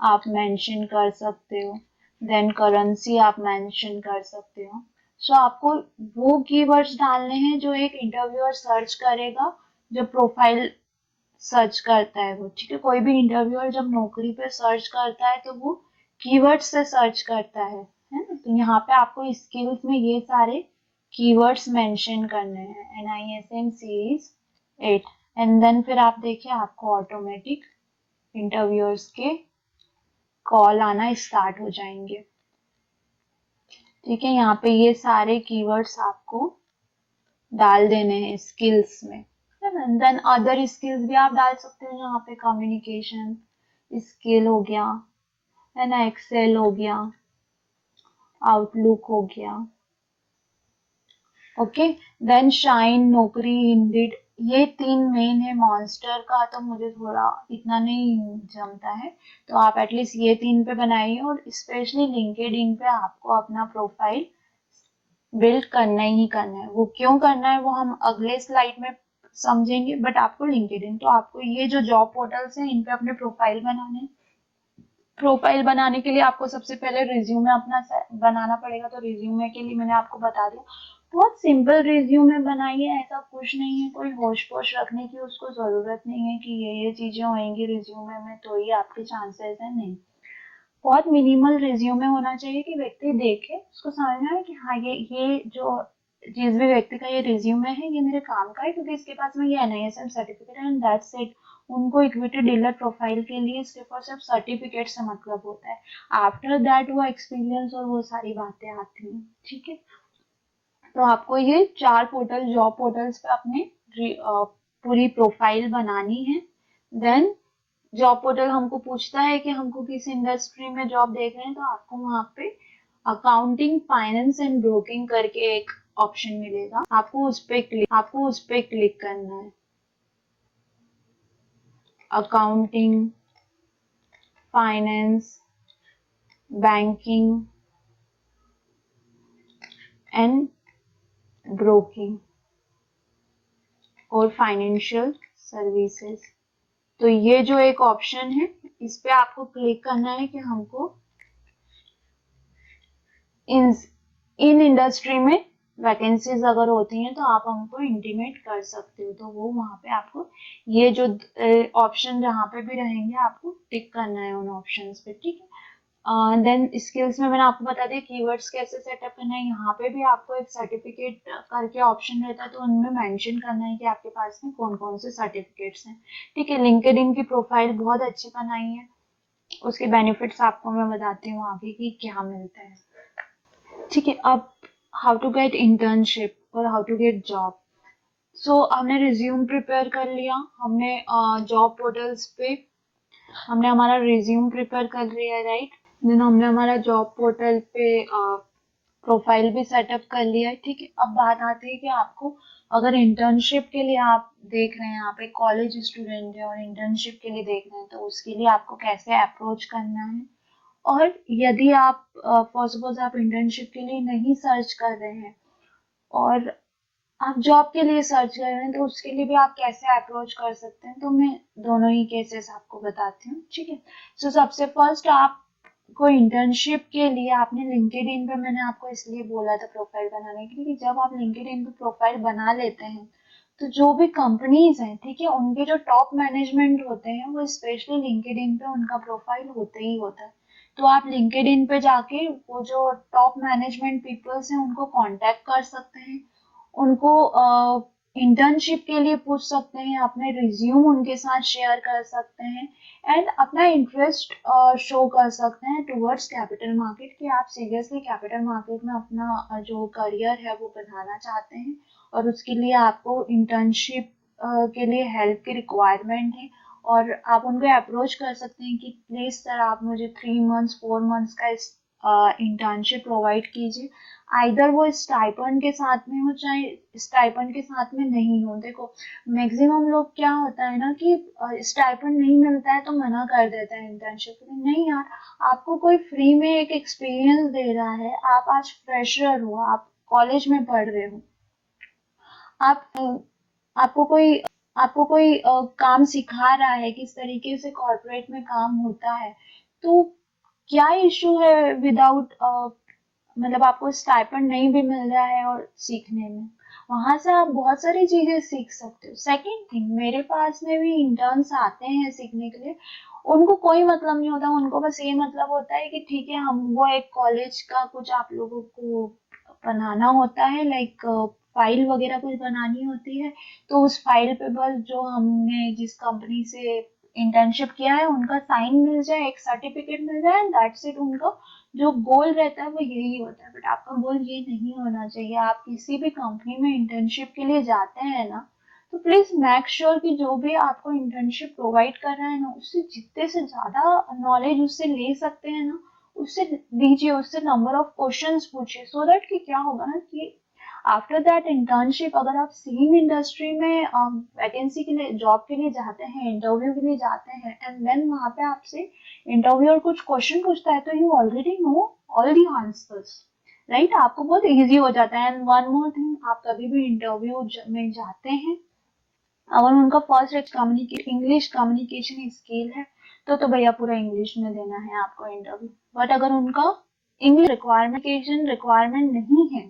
आप मेंशन कर सकते हो। देन करेंसी आप मेंशन कर सकते हो। सो आपको वो कीवर्ड्स डालने हैं जो एक इंटरव्यूअर सर्च करेगा, जब प्रोफाइल सर्च करता है वो, ठीक है। कोई भी इंटरव्यूअर जब नौकरी पे सर्च करता है तो वो कीवर्ड से सर्च करता है ना। तो यहाँ पे आपको स्किल्स में ये सारे कीवर्ड्स मेंशन करने हैं, NISM सीरीज 8। एंड देन फिर आप देखिए आपको ऑटोमेटिक इंटरव्यूअर्स के कॉल आना स्टार्ट हो जाएंगे, ठीक है। यहाँ पे ये सारे कीवर्ड्स आपको डाल देने हैं स्किल्स में, है ना। देन अदर स्किल्स भी आप डाल सकते हो, यहाँ पे कम्युनिकेशन स्किल हो गया, है ना, एक्सेल हो गया, आउटलुक हो गया, ओके। देन शाइन, नौकरी, इंडीड, ये तीन मेन है। मॉन्स्टर का तो मुझे थोड़ा इतना नहीं जमता है, तो आप एटलीस्ट ये तीन पे बनाइए। और स्पेशली लिंक्डइन पे आपको अपना प्रोफाइल बिल्ड करना ही करना है। वो क्यों करना है वो हम अगले स्लाइड में समझेंगे, बट आपको लिंक्डइन, तो आपको ये जो जॉब पोर्टल्स हैं इन पे अपने प्रोफाइल बनाने हैं। प्रोफाइल बनाने के लिए आपको सबसे पहले रिज्यूमे अपना बनाना पड़ेगा। तो रिज्यूमे के लिए मैंने आपको बता दिया, बहुत सिंपल रिज्यूमे बनाइए, ऐसा कुछ नहीं है, कोई होश पोश रखने की उसको जरूरत नहीं है कि ये चीजें होंगी रिज्यूमे में तो ही आपके चांसेस है, नहीं। बहुत मिनिमल रिज्यूमे होना चाहिए कि व्यक्ति देखे, उसको समझ में आए कि हाँ ये जो जिस भी व्यक्ति का ये रिज्यूमे है ये मेरे काम का है, क्योंकि इसके पास में ये NISM सर्टिफिकेट है, एंड दैट्स इट। उनको इक्विटी डीलर प्रोफाइल के लिए सिर्फ और सिर्फ सर्टिफिकेट से मतलब होता है। आफ्टर दैट वो एक्सपीरियंस और वो सारी बातें आती हैं, ठीक है। तो आपको ये चार पोर्टल, जॉब पोर्टल्स पे अपने पूरी प्रोफाइल बनानी है। देन जॉब पोर्टल हमको पूछता है कि हमको किस इंडस्ट्री में जॉब देख रहे हैं, तो आपको वहां पे अकाउंटिंग, फाइनेंस एंड ब्रोकिंग करके एक ऑप्शन मिलेगा, आपको उस पे क्लिक करना है। Accounting, finance, banking and broking और फाइनेंशियल सर्विसेज। तो ये जो एक ऑप्शन है इस पे आपको क्लिक करना है कि हमको इन इन इंडस्ट्री में वैकेंसीज अगर होती हैं तो आप हमको इंटीमेट कर सकते हो। तो वो वहाँ पे आपको ये जो ऑप्शन जहाँ पे भी रहेंगे आपको टिक करना है उन ऑप्शंस पे, ठीक है। देन स्किल्स में मैंने आपको बता दिया कीवर्ड्स कैसे सेटअप करना है। यहाँ पे भी आपको एक सर्टिफिकेट करके ऑप्शन रहता है, तो उनमें मेंशन करना है कि आपके पास में कौन कौन से सर्टिफिकेट्स हैं, ठीक है। लिंक्डइन की प्रोफाइल बहुत अच्छी बनाई है, उसके बेनिफिट्स आपको मैं बताती हूँ आगे कि क्या मिलता है, ठीक है। अब हाउ टू गेट इंटर्नशिप और हाउ टू गेट जॉब। सो हमने रिज्यूम प्रिपेयर कर लिया, हमने जॉब पोर्टल्स पे हमने हमारा रिज्यूम प्रिपेयर कर लिया है, राइट। देन हमने हमारा जॉब पोर्टल पे प्रोफाइल भी सेटअप कर लिया है, ठीक है। अब बात आती है कि आपको अगर इंटर्नशिप के लिए आप देख रहे हैं, आप एक कॉलेज स्टूडेंट है और इंटर्नशिप के लिए देख रहे हैं, तो उसके लिए आपको कैसे अप्रोच करना है। और यदि आप फॉर सपोज आप इंटर्नशिप के लिए नहीं सर्च कर रहे हैं और आप जॉब के लिए सर्च कर रहे हैं, तो उसके लिए भी आप कैसे अप्रोच कर सकते हैं, तो मैं दोनों ही केसेस आपको बताती हूँ, ठीक है। सो सबसे फर्स्ट आप कोई इंटर्नशिप के लिए आपने लिंक्डइन पे, मैंने आपको इसलिए बोला था प्रोफाइल बनाने के लिए कि जब आप लिंक्डइन पे प्रोफाइल बना लेते हैं तो जो भी कंपनीज हैं, ठीक है, उनके जो टॉप मैनेजमेंट होते हैं वो स्पेशली लिंक्डइन पे उनका प्रोफाइल होते ही होता है। तो आप लिंक्डइन पे जाके वो जो टॉप मैनेजमेंट पीपल्स हैं उनको कांटेक्ट कर सकते हैं, उनको इंटर्नशिप के लिए पूछ सकते हैं, अपने रिज्यूम उनके साथ शेयर कर सकते हैं एंड अपना इंटरेस्ट शो कर सकते हैं टुवर्ड्स कैपिटल मार्केट, कि आप सीरियसली कैपिटल मार्केट में अपना जो करियर है वो बढ़ाना चाहते हैं और उसके लिए आपको इंटर्नशिप के लिए हेल्प की रिक्वायरमेंट है। और आप उनको अप्रोच कर सकते हैं कि प्लीज सर आप मुझे 3 मंथ्स 4 मंथ्स का इंटर्नशिप प्रोवाइड कीजिए, आइदर वो स्टाइपेंड के साथ में हो चाहे स्टाइपेंड के साथ में नहीं हो। देखो मैक्सिमम लोग क्या होता है ना कि स्टाइपेंड नहीं मिलता है तो मना कर देता है इंटर्नशिप के लिए। नहीं यार, आपको कोई फ्री में एक एक्सपीरियंस दे रहा है, आप आज फ्रेशर हो, आप कॉलेज में पढ़ रहे हो, आप आपको कोई काम सिखा रहा है किस तरीके से कॉर्पोरेट में काम होता है, तो क्या इशू है विदाउट मतलब आपको स्टाइपेंड नहीं भी मिल रहा है और सीखने में, वहां से आप बहुत सारी चीजें सीख सकते हो। सेकंड थिंग, मेरे पास में भी इंटर्न्स आते हैं सीखने के लिए, उनको कोई मतलब नहीं होता, उनको बस ये मतलब होता है कि ठीक है हम वो एक कॉलेज का कुछ आप लोगों को बनाना होता है, लाइक फाइल वगैरह कुछ बनानी होती है, तो उस फाइल पे बस जो हमने जिस कंपनी से इंटर्नशिप किया है उनका साइन मिल जाए, एक सर्टिफिकेट मिल जाए एंड दैट्स इट। उनका जो गोल रहता है वो यही होता है, बट आपका गोल ये नहीं होना चाहिए। आप किसी भी कंपनी में इंटर्नशिप के लिए जाते हैं ना, तो प्लीज मेक श्योर कि जो भी आपको इंटर्नशिप प्रोवाइड कर रहा है ना, उससे जितने से ज्यादा नॉलेज उससे ले सकते हैं ना उससे दीजिए, उससे नंबर ऑफ क्वेश्चंस पूछिए, सो दैट कि क्या होगा ना कि आफ्टर दैट इंटर्नशिप अगर आप सेम इंडस्ट्री में वैकेंसी के लिए जॉब के लिए जाते हैं, इंटरव्यू के लिए जाते हैं एंड देन वहां पे आपसे इंटरव्यूअर कुछ क्वेश्चन पूछता है, तो you already know all the answers, right. आपको बहुत इजी हो जाता है। एंड वन मोर थिंग, आप कभी भी इंटरव्यू में जाते हैं, अगर उनका फर्स्ट इंग्लिश कम्युनिकेशन स्किल है तो भैया पूरा इंग्लिश में देना है आपको इंटरव्यू। बट अगर उनका इंग्लिश रिक्वायरमेंट नहीं है,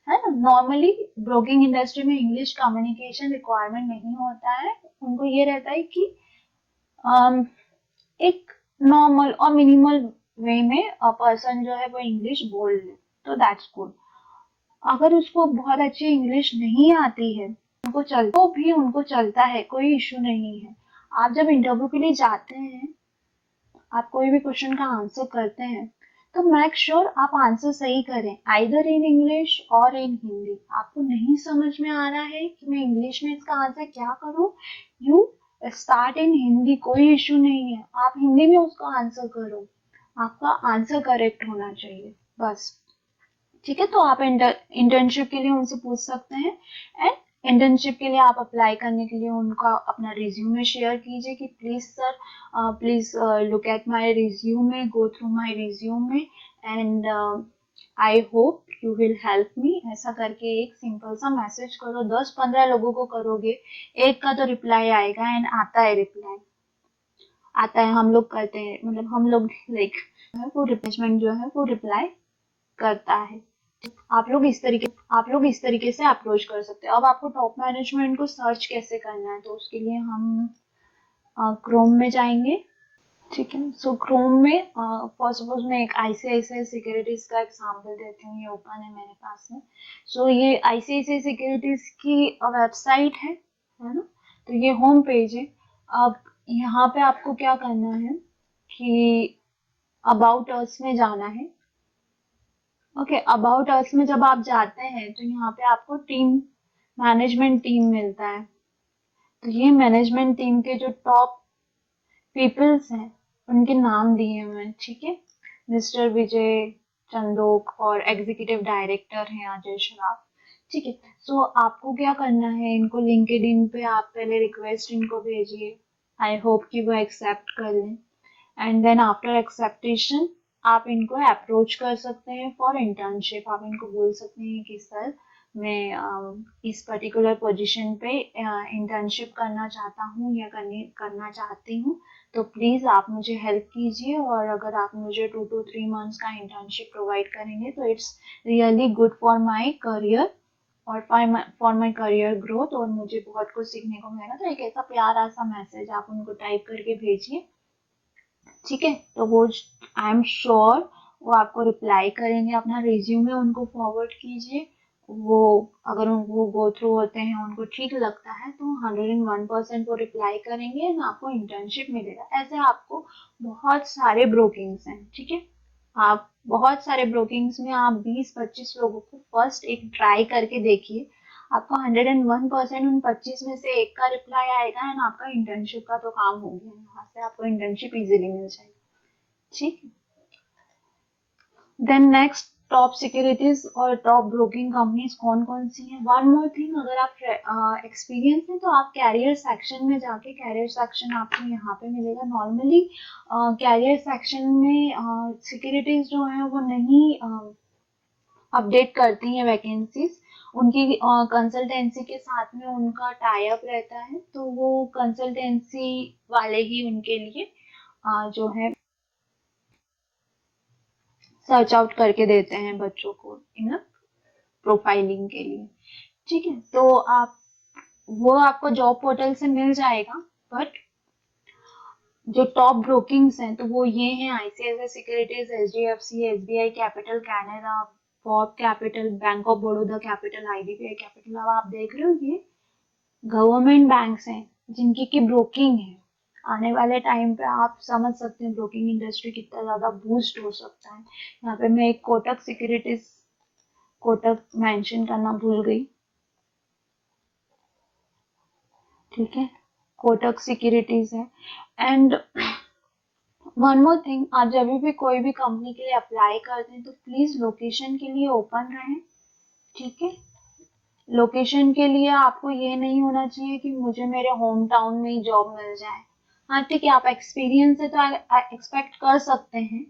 है ना, नॉर्मली ब्रोकिंग इंडस्ट्री में इंग्लिश कम्युनिकेशन रिक्वायरमेंट नहीं होता है, उनको ये रहता है कि एक नॉर्मल और मिनिमल वे में पर्सन जो है वो इंग्लिश बोल ले, तो दैट्स गुड। अगर उसको बहुत अच्छी इंग्लिश नहीं आती है उनको चलता है, कोई इशू नहीं है। आप जब इंटरव्यू के लिए जाते हैं, आप कोई भी क्वेश्चन का आंसर करते हैं, तो मेक श्योर आप आंसर सही करें, आइदर इन इंग्लिश और इन हिंदी। आपको नहीं समझ में आ रहा है कि मैं इंग्लिश में इसका आंसर क्या करूं, यू स्टार्ट इन हिंदी, कोई इशू नहीं है, आप हिंदी में उसका आंसर करो, आपका आंसर करेक्ट होना चाहिए बस, ठीक है। तो आप इंटर्नशिप के लिए उनसे पूछ सकते हैं एंड इंटर्नशिप के लिए आप अप्लाई करने के लिए उनका अपना रिज्यूमे शेयर कीजिए कि please sir please look at my resume, go through my resume and I hope you will help me, ऐसा करके एक सिंपल सा मैसेज करो। 10-15 लोगों को करोगे, एक का तो रिप्लाई आएगा एंड आता है रिप्लाई, आता है, हम लोग करते हैं, मतलब हम लोग लाइक वो रिप्लेसमेंट जो है वो रिप्लाई करता है, आप लोग इस तरीके से अप्रोच कर सकते हैं। अब आपको टॉप मैनेजमेंट को सर्च कैसे करना है, तो उसके लिए हम क्रोम में जाएंगे। ठीक है, सो क्रोम में फर्स्ट सपोज मैं एक आईसीआईसीआई सिक्योरिटीज का एग्जांपल देती हूँ, ये ओपन है मेरे पास में। सो ये आईसीआईसीआई सिक्योरिटीज की वेबसाइट है ना, तो ये होम पेज है। अब यहाँ पे आपको क्या करना है कि अबाउट अस में जाना है। ओके, अबाउट अस में जब आप जाते हैं तो यहाँ पे आपको टीम, मैनेजमेंट टीम मिलता है। तो ये मैनेजमेंट टीम के जो टॉप पीपल्स हैं उनके नाम दिए हुए हैं। ठीक है, मिस्टर विजय चंदोक और एग्जीक्यूटिव डायरेक्टर हैं अजय श्राफ। ठीक है, सो आपको क्या करना है, इनको लिंक्डइन पे आप पहले रिक्वेस्ट इनको भेजिए। आई होप कि वो एक्सेप्ट कर लें, एंड देन आफ्टर एक्सेप्टेशन आप इनको अप्रोच कर सकते हैं फॉर इंटर्नशिप। आप इनको बोल सकते हैं कि सर मैं इस पर्टिकुलर पोजीशन पे इंटर्नशिप करना चाहता हूँ या करना चाहती हूँ, तो प्लीज़ आप मुझे हेल्प कीजिए, और अगर आप मुझे 2 to 3 months का इंटर्नशिप प्रोवाइड करेंगे तो it's really good for my career और फॉर माई करियर ग्रोथ, और मुझे बहुत कुछ सीखने को मिलेगा। तो एक ऐसा प्यारा सा मैसेज आप उनको टाइप करके भेजिए। ठीक है, तो वो आई एम श्योर वो आपको रिप्लाई करेंगे। अपना रिज्यूमे उनको फॉरवर्ड कीजिए, वो अगर वो गो थ्रू होते हैं, उनको ठीक लगता है तो 101% वो रिप्लाई करेंगे एंड आपको इंटर्नशिप मिलेगा। ऐसे आपको बहुत सारे ब्रोकिंग्स हैं। ठीक है, आप बहुत सारे ब्रोकिंग्स में आप 20-25 लोगों को फर्स्ट एक ट्राई करके देखिए, आपको 101% उन 25 में से एक का रिप्लाई आएगा एंड आपका इंटर्नशिप का तो काम हो गया, यहाँ से आपको इंटर्नशिप इजीली मिल जाएगी। ठीक है, देन नेक्स्ट टॉप सिक्योरिटीज और टॉप ब्रोकिंग कंपनीज कौन कौन सी हैं। वन मोर थिंग, अगर आप एक्सपीरियंस हैं तो आप कैरियर सेक्शन में जाके, कैरियर सेक्शन आपको यहाँ पे मिलेगा। नॉर्मली कैरियर सेक्शन में सिक्योरिटीज जो है वो नहीं अपडेट करती हैं वैकेंसीज, उनकी कंसल्टेंसी के साथ में उनका टाई अप रहता है, तो वो कंसल्टेंसी वाले ही उनके लिए जो है सर्च आउट करके देते हैं बच्चों को इन प्रोफाइलिंग के लिए। ठीक है, तो आप वो आपको जॉब पोर्टल से मिल जाएगा, बट जो टॉप ब्रोकिंग्स हैं तो वो ये हैं ICICI securities, HDFC, SBI capital, Canara, फॉर्ब capital, bank of Baroda capital, IDBI capital. अब आप देख रहे हो ये गवर्नमेंट बैंक्स हैं जिनकी की ब्रोकिंग है। आने वाले टाइम पे आप समझ सकते हैं ब्रोकिंग इंडस्ट्री कितना ज्यादा बूस्ट हो सकता है। यहाँ पे मैं एक कोटक सिक्योरिटीज, कोटक मेंशन करना भूल गई। ठीक है, कोटक सिक्योरिटीज है। एंड वन मोर थिंग, आप जब भी कोई भी कंपनी के लिए अप्लाई करते हैं तो प्लीज लोकेशन के लिए ओपन रहें। ठीक है, लोकेशन के लिए आपको ये नहीं होना चाहिए कि मुझे मेरे होम टाउन में ही जॉब मिल जाए। हाँ ठीक है, आप एक्सपीरियंस है तो एक्सपेक्ट कर सकते हैं,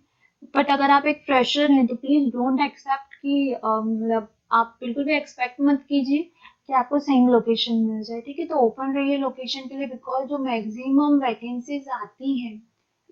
बट अगर आप एक फ्रेशर हैं तो प्लीज डोंट एक्सेप्ट कि मतलब आप बिल्कुल भी एक्सपेक्ट मत कीजिए कि आपको सेम लोकेशन मिल जाए। ठीक है, तो ओपन रहिए लोकेशन के लिए, बिकॉज जो मैक्सिमम वैकेंसीज आती हैं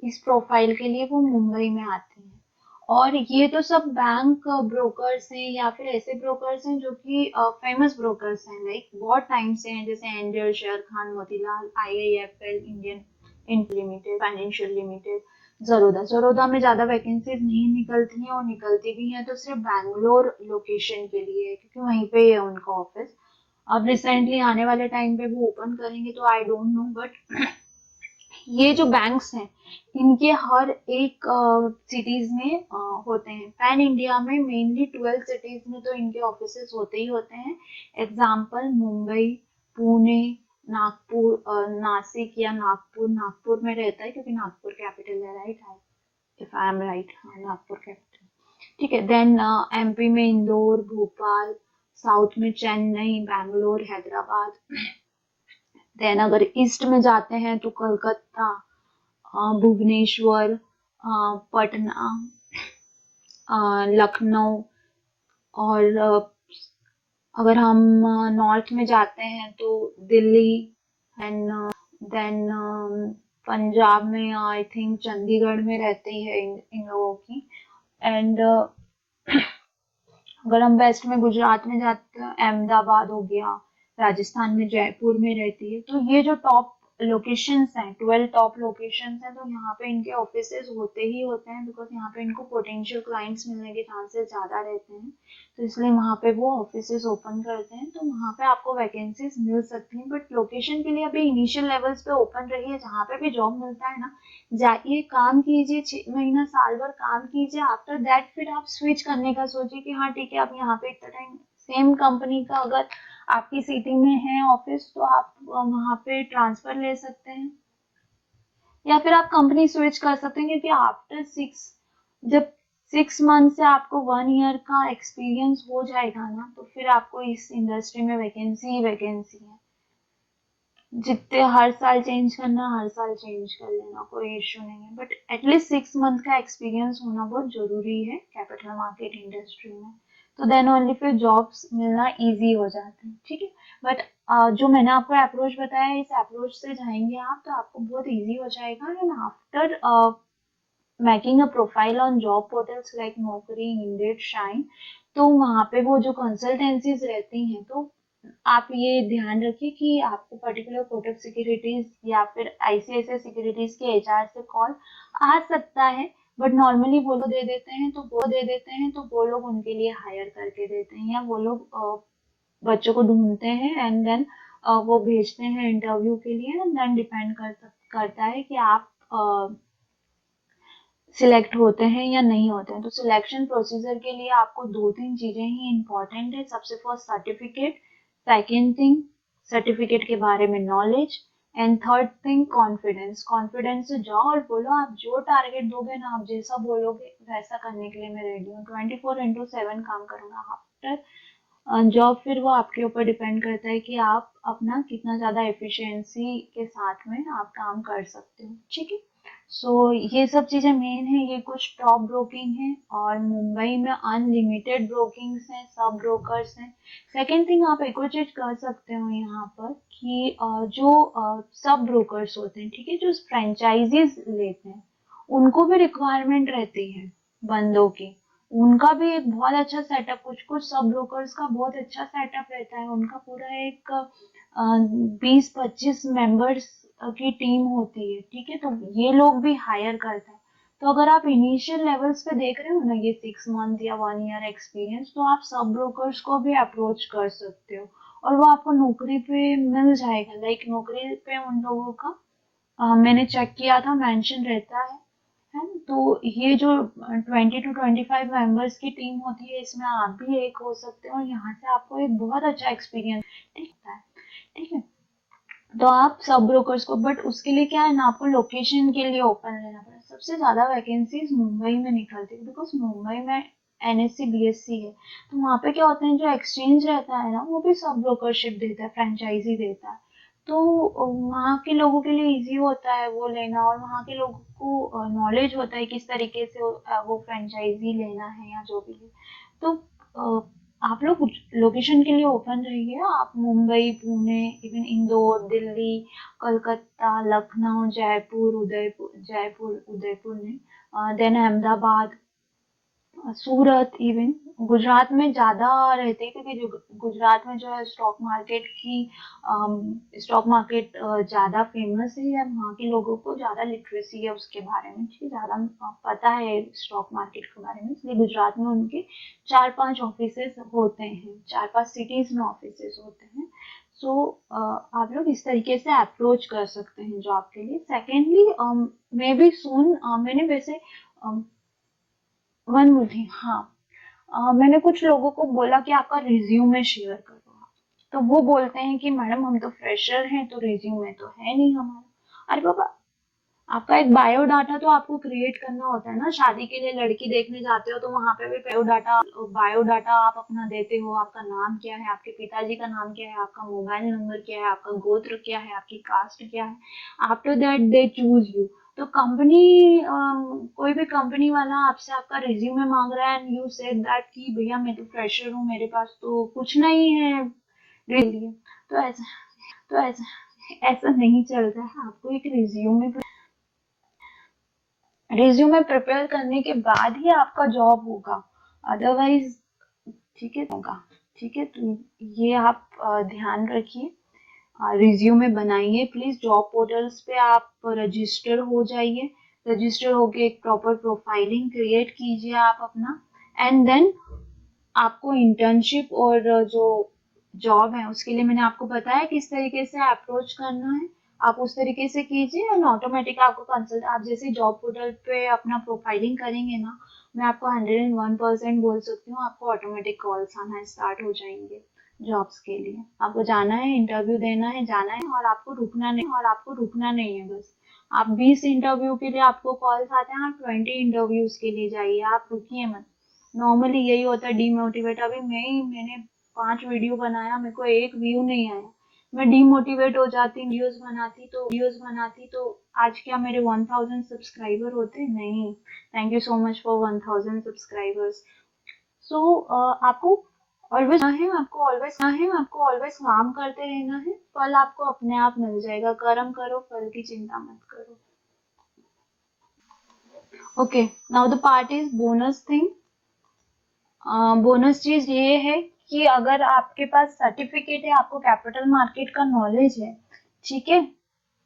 इस प्रोफाइल के लिए वो मुंबई में आती हैं। और ये तो सब बैंक ब्रोकर्स हैं या फिर ऐसे ब्रोकर्स हैं जो कि फेमस ब्रोकर्स हैं, लाइक बहुत टाइम से हैं, जैसे एंजल, शेर Khan, Motilal, IIFL, Indian limited, financial limited, Zerodha. Zerodha में ज्यादा वैकेंसीज नहीं निकलती हैं, और निकलती भी हैं तो सिर्फ बैंगलोर लोकेशन के लिए है, क्योंकि वहीं पे है उनका ऑफिस। अब रिसेंटली आने वाले टाइम पे वो ओपन करेंगे तो आई डोंट नो, बट ये जो बैंक्स हैं इनके हर एक सिटीज में होते हैं। पैन इंडिया में मेनली 12 सिटीज में तो इनके ऑफिसेस होते ही होते हैं। एग्जाम्पल मुंबई, पुणे, नागपुर, नासिक या नागपुर। नागपुर में रहता है क्योंकि नागपुर कैपिटल है, right? If I am right, हाँ नागपुर कैपिटल। ठीक है, देन एमपी में इंदौर, भोपाल, साउथ में चेन्नई, बैंगलोर, हैदराबाद। देन अगर ईस्ट में जाते हैं तो कलकत्ता, भुवनेश्वर, पटना, लखनऊ, और अगर हम नॉर्थ में जाते हैं तो दिल्ली, एंड देन पंजाब में आई थिंक चंडीगढ़ में रहती है इन लोगों की। एंड अगर हम वेस्ट में गुजरात में जाते हैं, अहमदाबाद हो गया, राजस्थान में जयपुर में रहती है, तो ये जो टॉप लोकेशंस हैं, 12 टॉप लोकेशंस हैं, तो यहाँ पे इनके ऑफिसेज होते ही होते हैं, बिकॉज यहाँ पे इनको पोटेंशियल क्लाइंट्स मिलने के चांसेस ज्यादा रहते हैं, तो इसलिए वहाँ पे वो ऑफिसेज ओपन करते हैं, तो वहाँ पे आपको वैकेंसीज मिल सकती हैं। बट लोकेशन के लिए अभी इनिशियल लेवल्स पे ओपन रही है, जहाँ पे भी जॉब मिलता है ना, जाइए काम कीजिए, 6 महीना साल भर काम कीजिए, आफ्टर दैट फिर आप स्विच करने का सोचिए कि हाँ ठीक है, आप यहाँ पे इतना टाइम सेम कंपनी का अगर आपकी सिटी में है ऑफिस, तो आप वहाँ पे ट्रांसफर ले सकते हैं, या फिर आप कंपनी स्विच कर सकते हैं, क्योंकि आफ्टर 6 मंथ से आपको 1 ईयर का एक्सपीरियंस हो जाएगा ना, तो फिर आपको इस इंडस्ट्री में वैकेंसी ही वैकेंसी है। जितने हर साल चेंज करना, हर साल चेंज कर लेना, कोई इश्यू नहीं है, बट एटलीस्ट 6 मंथ का एक्सपीरियंस होना बहुत जरूरी है कैपिटल मार्केट इंडस्ट्री में, तो देन ओनली फिर जॉब्स मिलना इजी हो जाता है, ठीक है। बट जो मैंने आपको अप्रोच बताया है, इस अप्रोच से जाएंगे आप, तो आपको बहुत इजी हो जाएगा, and after making a profile on job portals like नौकरी, इंडेड, शाइन, तो वहाँ पे वो जो कंसल्टेंसीज रहती हैं, तो आप ये ध्यान रखिए कि आपको पर्टिकुलर कोटक सिक्योरिटीज या फिर आईसीआईसीआई सिक्योरिटीज के एचआर से कॉल आ सकता है, बट नॉर्मली वो लोग दे देते हैं, तो वो लोग उनके लिए हायर करके देते हैं, या वो लोग बच्चों को ढूंढते हैं, एंड देन वो भेजते हैं इंटरव्यू के लिए, एंड देन डिपेंड करता है कि आप सिलेक्ट होते हैं या नहीं होते हैं। तो सिलेक्शन प्रोसीजर के लिए आपको 2-3 चीजें ही इंपॉर्टेंट है। सबसे first certificate, second thing certificate के बारे में knowledge, and third thing confidence. Confidence से जाओ और बोलो, आप जो टारगेट दोगे ना, आप जैसा बोलोगे वैसा करने के लिए मैं रेडी हूँ, 24/7 काम करूंगा। आफ्टर जॉब फिर वो आपके ऊपर डिपेंड करता है कि आप अपना कितना ज्यादा एफिशिएंसी के साथ में आप काम कर सकते हो, ठीक है। सो ये सब चीजें मेन है, ये कुछ टॉप ब्रोकिंग है, और मुंबई में अनलिमिटेड ब्रोकिंग्स हैं, सब ब्रोकर्स हैं। सेकेंड थिंग, आप एक और चीज कर सकते हो यहाँ पर कि जो सब ब्रोकर्स होते हैं, ठीक है, जो फ्रेंचाइजीज लेते हैं, उनको भी रिक्वायरमेंट रहती है बंदों की, उनका भी एक बहुत अच्छा सेटअप, कुछ कुछ सब ब्रोकर्स का बहुत अच्छा सेटअप रहता है, उनका पूरा एक 20-25 मेंबर्स की टीम होती है, ठीक है, तो ये लोग भी हायर करते हैं। तो अगर आप इनिशियल लेवल्स पे देख रहे हो ना, ये 6 मंथ या 1 ईयर एक्सपीरियंस, तो आप सब ब्रोकर्स को भी अप्रोच कर सकते हो, और वो आपको नौकरी पे मिल जाएगा। लाइक नौकरी पे उन लोगों का मैंने चेक किया था, मेंशन रहता है ना, तो ये जो 20 to 25 मेंबर्स की टीम होती है, इसमें आप भी एक हो सकते हो, और यहाँ से आपको एक बहुत अच्छा एक्सपीरियंस ठीक है, ठीक है। तो आप सब ब्रोकर्स को, बट उसके लिए क्या है ना, आपको लोकेशन के लिए ओपन रहना पड़ेगा। सबसे ज्यादा वैकेंसीज मुंबई में निकलती है, बिकॉज मुंबई में एनएससी बीएससी है, तो वहाँ पे क्या होता है, जो एक्सचेंज रहता है ना, वो भी सब ब्रोकरशिप देता है, फ्रेंचाइजी देता है, तो वहाँ के लोगों के लिए इजी होता है वो लेना, और वहाँ के लोगों को नॉलेज होता है किस तरीके से वो फ्रेंचाइजी लेना है या जो भी है। तो आप लोग लोकेशन के लिए ओपन रहिए, आप मुंबई, पुणे, इवन इंदौर, दिल्ली, कोलकाता, लखनऊ, जयपुर नहीं, देन अहमदाबाद, सूरत, इवन गुजरात में ज्यादा रहते हैं, क्योंकि जो गुजरात में जो है स्टॉक मार्केट ज्यादा फेमस है, या वहाँ के लोगों को ज्यादा लिटरेसी है उसके बारे में, ठीक है, ज्यादा पता है स्टॉक मार्केट के बारे में, इसलिए गुजरात में उनके 4-5 ऑफिसेस होते हैं, 4-5 सिटीज में ऑफिसेस होते हैं। सो आप लोग इस तरीके से अप्रोच कर सकते हैं जॉब के लिए। सेकेंडली, मे बी सून, मैंने वैसे वन मोर थिंग, हाँ, मैंने कुछ लोगों को बोला कि आपका रिज्यूमे शेयर करो, तो वो बोलते हैं कि मैडम हम तो फ्रेशर हैं, तो रिज्यूमे तो है नहीं हमारा। अरे बाबा, आपका एक बायोडाटा तो आपको क्रिएट करना होता है ना, शादी के लिए लड़की देखने जाते हो, तो वहां पे भी बायोडाटा आप अपना देते हो, आपका नाम क्या है, आपके पिताजी का नाम क्या है, आपका मोबाइल नंबर क्या है, आपका गोत्र क्या है, आपकी कास्ट क्या है। After that they choose you. तो कंपनी, कोई भी कंपनी वाला आपसे आपका रिज्यूमे मांग रहा है, एंड यू सेड दैट कि भैया मैं तो फ्रेशर हूँ, मेरे पास तो कुछ नहीं है लिए, तो ऐसा ऐसा नहीं चलता है। आपको एक रिज्यूमे प्रिपेयर करने के बाद ही आपका जॉब होगा, अदरवाइज ठीक है होगा। ठीक है, तो ये आप ध्यान रखिए। रिज्यूमे बनाइए प्लीज, जॉब पोर्टल्स पे आप रजिस्टर हो जाइए, रजिस्टर होके एक प्रॉपर प्रोफाइलिंग क्रिएट कीजिए आप अपना, एंड देन आपको इंटर्नशिप और जो जॉब है उसके लिए मैंने आपको बताया किस तरीके से अप्रोच करना है, आप उस तरीके से कीजिए एंड ऑटोमेटिक आपको कंसल्ट, आप जैसे जॉब पोर्टल पे अपना प्रोफाइलिंग करेंगे ना, मैं आपको 101% बोल सकती हूँ, आपको ऑटोमेटिक कॉल्स आना स्टार्ट हो जाएंगे जॉब्स के लिए। आपको जाना है, इंटरव्यू देना है, जाना है, और आपको रुकना नहीं है बस। आप 20 इंटरव्यू के लिए आपको कॉल्स आते हैं, आप 20 इंटरव्यूज के लिए जाइए, आप रुकिए मत। नॉर्मली यही होता है डीमोटिवेट। अभी मैंने 5 वीडियो बनाया, मेरे को एक व्यू नहीं आया, मैं डीमोटिवेट हो जाती, वीडियोस बनाती तो आज क्या मेरे 1000 सब्सक्राइबर होते? नहीं। Thank you so much for 1000 subscribers. So आपको आपको ऑलवेज काम करते रहना है, फल आपको अपने आप मिल जाएगा, कर्म करो, फल की चिंता मत करो। Okay, now the part is bonus thing. Bonus चीज ये है कि अगर आपके पास सर्टिफिकेट है, आपको कैपिटल मार्केट का नॉलेज है, ठीक है,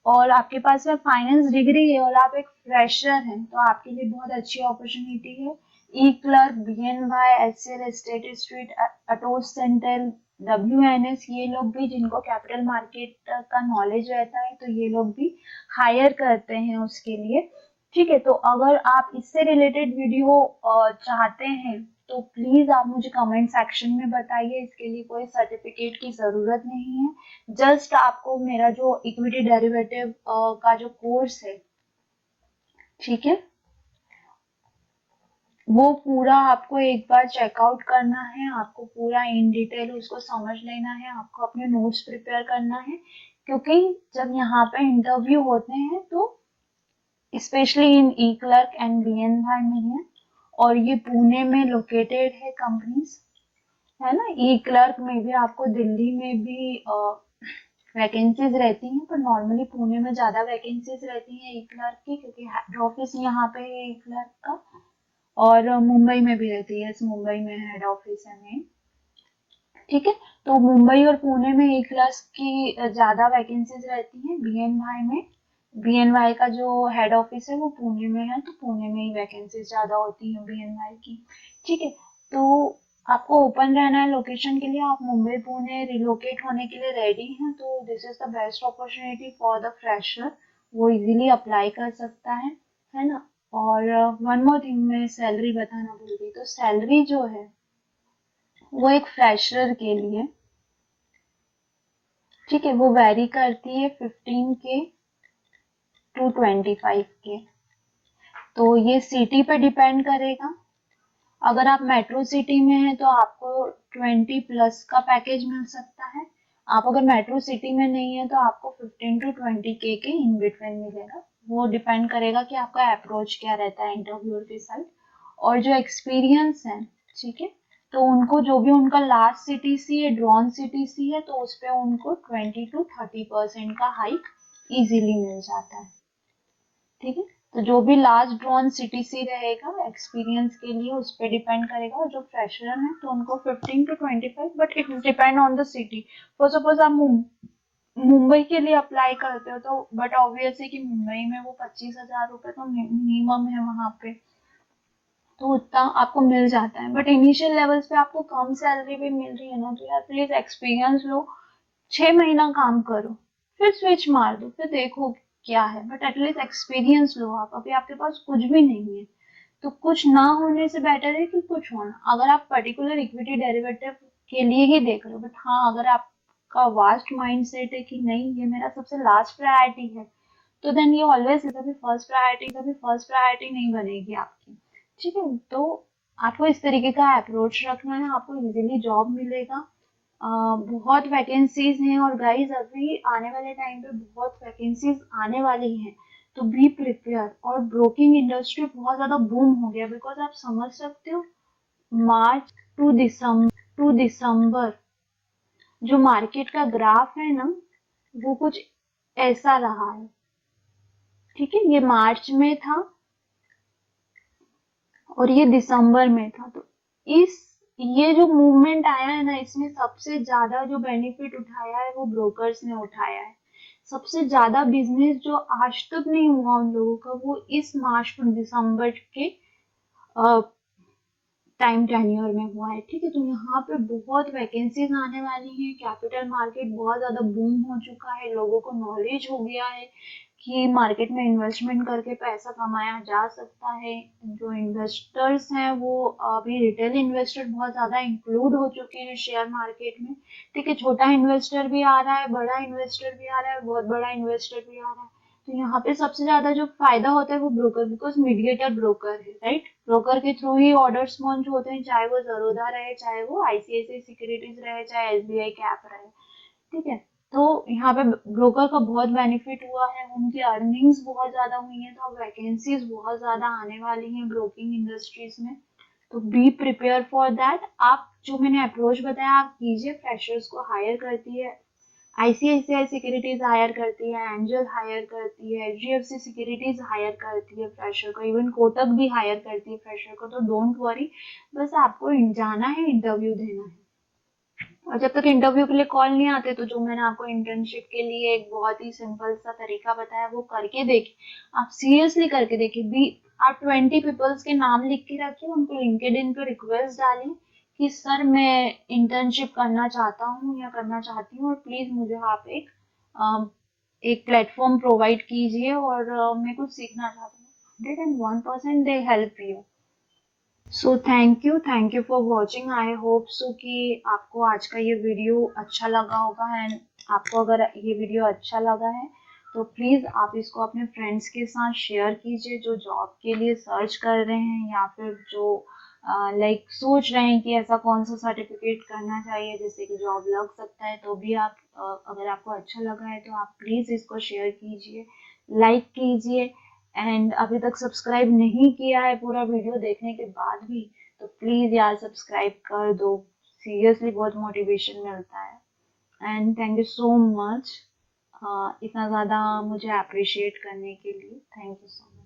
और आपके पास में फाइनेंस डिग्री है और आप एक फ्रेशर हैं, तो आपके लिए बहुत अच्छी अपॉर्चुनिटी है। EClerx, BNY, HCL, state street, Atos Syntel, WNS, ये लोग भी जिनको कैपिटल मार्केट का नॉलेज रहता है, तो ये लोग भी हायर करते हैं उसके लिए। ठीक है, तो अगर आप इससे रिलेटेड वीडियो चाहते हैं तो प्लीज आप मुझे कमेंट सेक्शन में बताइए। इसके लिए कोई सर्टिफिकेट की जरूरत नहीं है, जस्ट आपको मेरा जो इक्विटी डेरिवेटिव का जो कोर्स है, ठीक है, वो पूरा आपको एक बार चेकआउट करना है, आपको पूरा इन डिटेल उसको समझ लेना है, आपको अपने नोट्स प्रिपेयर करना है, क्योंकि जब यहाँ पे इंटरव्यू होते हैं तो specially in E clerk and BNY में है, और ये पुणे में लोकेटेड है कंपनीज, है ना। ई क्लर्क में भी आपको दिल्ली में भी वैकेंसीज रहती हैं, पर नॉर्मली पुणे में ज्यादा वैकेंसीज रहती हैं ई क्लर्क की, क्योंकि हेड ऑफिस यहाँ पे है ई क्लर्क का, और मुंबई में भी रहती है, मुंबई में हेड ऑफिस है मेन। ठीक है, तो मुंबई और पुणे में ई क्लर्क की ज्यादा वैकेंसीज रहती हैं। BNY में, BNY का जो हेड ऑफिस है वो पुणे में है, तो पुणे में ही वैकेंसीज ज्यादा होती हैं BNY की। ठीक है, तो आपको ओपन रहना है लोकेशन के लिए, आप मुंबई पुणे रिलोकेट होने के लिए रेडी हैं, तो this is the best opportunity for the fresher, वो इजीली अप्लाई कर सकता है ना। और वन मोर थिंग, मैं सैलरी बताना भूल गई, तो सैलरी जो है वो एक फ्रेशर के लिए, ठीक है, वो वेरी करती है 15K to 25K। तो ये सिटी पे डिपेंड करेगा। अगर आप मेट्रो सिटी में हैं तो आपको 20+ का पैकेज मिल सकता है। आप अगर मेट्रो सिटी में नहीं है तो आपको 15 to 20K के इन बिटवीन मिलेगा। वो डिपेंड करेगा कि आपका अप्रोच क्या रहता है इंटरव्यूअर के साथ, और जो एक्सपीरियंस है, ठीक है, तो उनको जो भी उनका लास्ट CTC है, ड्रॉन CTC है, तो उस पे उनको 20 to 30% का हाइक इजीली मिल जाता है। ठीक है, तो जो भी लास्ट ड्रॉन CTC रहेगा एक्सपीरियंस के लिए उस पर डिपेंड करेगा, और जो फ्रेशर है तो उनको 15 to 25, but it depend on the city. For suppose आप मुंबई के लिए अप्लाई करते हो, तो बट ऑब्वियस है कि मुंबई में वो 25,000 रुपये तो मिनिमम है वहां पे, तो उतना आपको मिल जाता है। बट इनिशियल लेवल्स पे आपको कम सैलरी भी मिल रही है ना, तो यार प्लीज एक्सपीरियंस लो, 6 महीना काम करो, फिर स्विच मार दो, फिर देखो क्या है, बट एटलीस्ट एक्सपीरियंस लो। आप अभी आपके पास कुछ भी नहीं है, तो कुछ ना होने से बेटर है कि कुछ होना। अगर आप पर्टिकुलर इक्विटी डेरिवेटिव के लिए ही देख रहे हो, बट हाँ अगर आपका वास्ट माइंड सेट है कि नहीं ये मेरा सबसे लास्ट प्रायोरिटी है, तो देन ये ऑलवेज कभी फर्स्ट प्रायोरिटी नहीं बनेगी आपकी। ठीक है, तो आपको इस तरीके का अप्रोच रखना है, आपको इजीली जॉब मिलेगा। बहुत वैकेंसीज हैं, और गाइस अभी आने वाले टाइम पे बहुत वैकेंसीज आने वाली हैं, तो बी प्रिपेयर। और ब्रोकिंग इंडस्ट्री बहुत ज्यादा बूम हो गया, बिकॉज आप समझ सकते हो मार्च टू दिसंबर जो मार्केट का ग्राफ है ना, वो कुछ ऐसा रहा है। ठीक है, ये मार्च में था और ये दिसंबर में था, तो इस ये जो मूवमेंट आया है ना, इसमें सबसे ज्यादा जो बेनिफिट उठाया है वो ब्रोकर्स ने उठाया है। सबसे ज्यादा बिजनेस जो आज तक नहीं हुआ उन लोगों का, वो इस मार्च टू दिसंबर के टाइम टेन्योर में हुआ है। ठीक है, तो यहाँ पे बहुत वैकेंसीज आने वाली हैं, कैपिटल मार्केट बहुत ज्यादा बूम हो चुका है, लोगों को नॉलेज हो गया है कि मार्केट में इन्वेस्टमेंट करके पैसा कमाया जा सकता है। जो इन्वेस्टर्स हैं वो अभी रिटेल इन्वेस्टर बहुत ज्यादा इंक्लूड हो चुके हैं शेयर मार्केट में। ठीक है, छोटा इन्वेस्टर भी आ रहा है, बड़ा इन्वेस्टर भी आ रहा है, बहुत बड़ा इन्वेस्टर भी आ रहा है। तो यहाँ पे सबसे ज्यादा जो फायदा होता है वो ब्रोकर, बिकॉज मीडिएटर ब्रोकर है, राइट। ब्रोकर के थ्रू ही ऑर्डर्स लॉन्च होते हैं, चाहे वो जरोधा रहे, चाहे वो आईसीआईसीआई सिक्योरिटीज रहे, चाहे एसबीआई कैप रहे। ठीक है, तो यहाँ पे ब्रोकर का बहुत बेनिफिट हुआ है, उनकी अर्निंग्स बहुत ज्यादा हुई है, तो अब वैकेंसीज बहुत ज्यादा आने वाली हैं ब्रोकिंग इंडस्ट्रीज में। तो बी प्रिपेयर फॉर दैट। आप जो मैंने अप्रोच बताया आप कीजिए, फ्रेशर्स को हायर करती है आईसीआईसीआई सिक्योरिटीज, हायर करती है एंजल, हायर करती है एचडीएफसी सिक्योरिटीज, हायर करती है फ्रेशर को, इवन कोटक भी हायर करती है फ्रेशर को। तो डोंट वरी, बस आपको जाना है, इंटरव्यू देना है। और जब तक इंटरव्यू के लिए कॉल नहीं आते, तो जो मैंने आपको इंटर्नशिप के लिए एक बहुत ही सिंपल सा तरीका बताया वो करके देखिए, आप सीरियसली करके देखिए। भी आप 20 पीपल्स के नाम लिख के रखिए, उनको लिंक्डइन पे रिक्वेस्ट डालें कि सर मैं इंटर्नशिप करना चाहता हूँ या करना चाहती हूँ, और प्लीज मुझे आप एक प्लेटफॉर्म प्रोवाइड कीजिए, और मैं कुछ सीखना चाहता हूँ। 101% they help you. So thank you for watching. I hope so कि आपको आज का ये वीडियो अच्छा लगा होगा। एंड आपको अगर ये वीडियो अच्छा लगा है तो प्लीज़ आप इसको अपने फ्रेंड्स के साथ शेयर कीजिए, जो जॉब के लिए सर्च कर रहे हैं या फिर जो लाइक सोच रहे हैं कि ऐसा कौन सा सर्टिफिकेट करना चाहिए जिससे कि जॉब लग सकता है। तो भी आप अगर आपको अच्छा लगा है तो आप प्लीज़ इसको शेयर कीजिए, लाइक कीजिए। एंड अभी तक सब्सक्राइब नहीं किया है पूरा वीडियो देखने के बाद भी, तो प्लीज यार सब्सक्राइब कर दो। सीरियसली बहुत मोटिवेशन मिलता है। And thank you so much इतना ज़्यादा मुझे अप्रिशिएट करने के लिए। Thank you so much.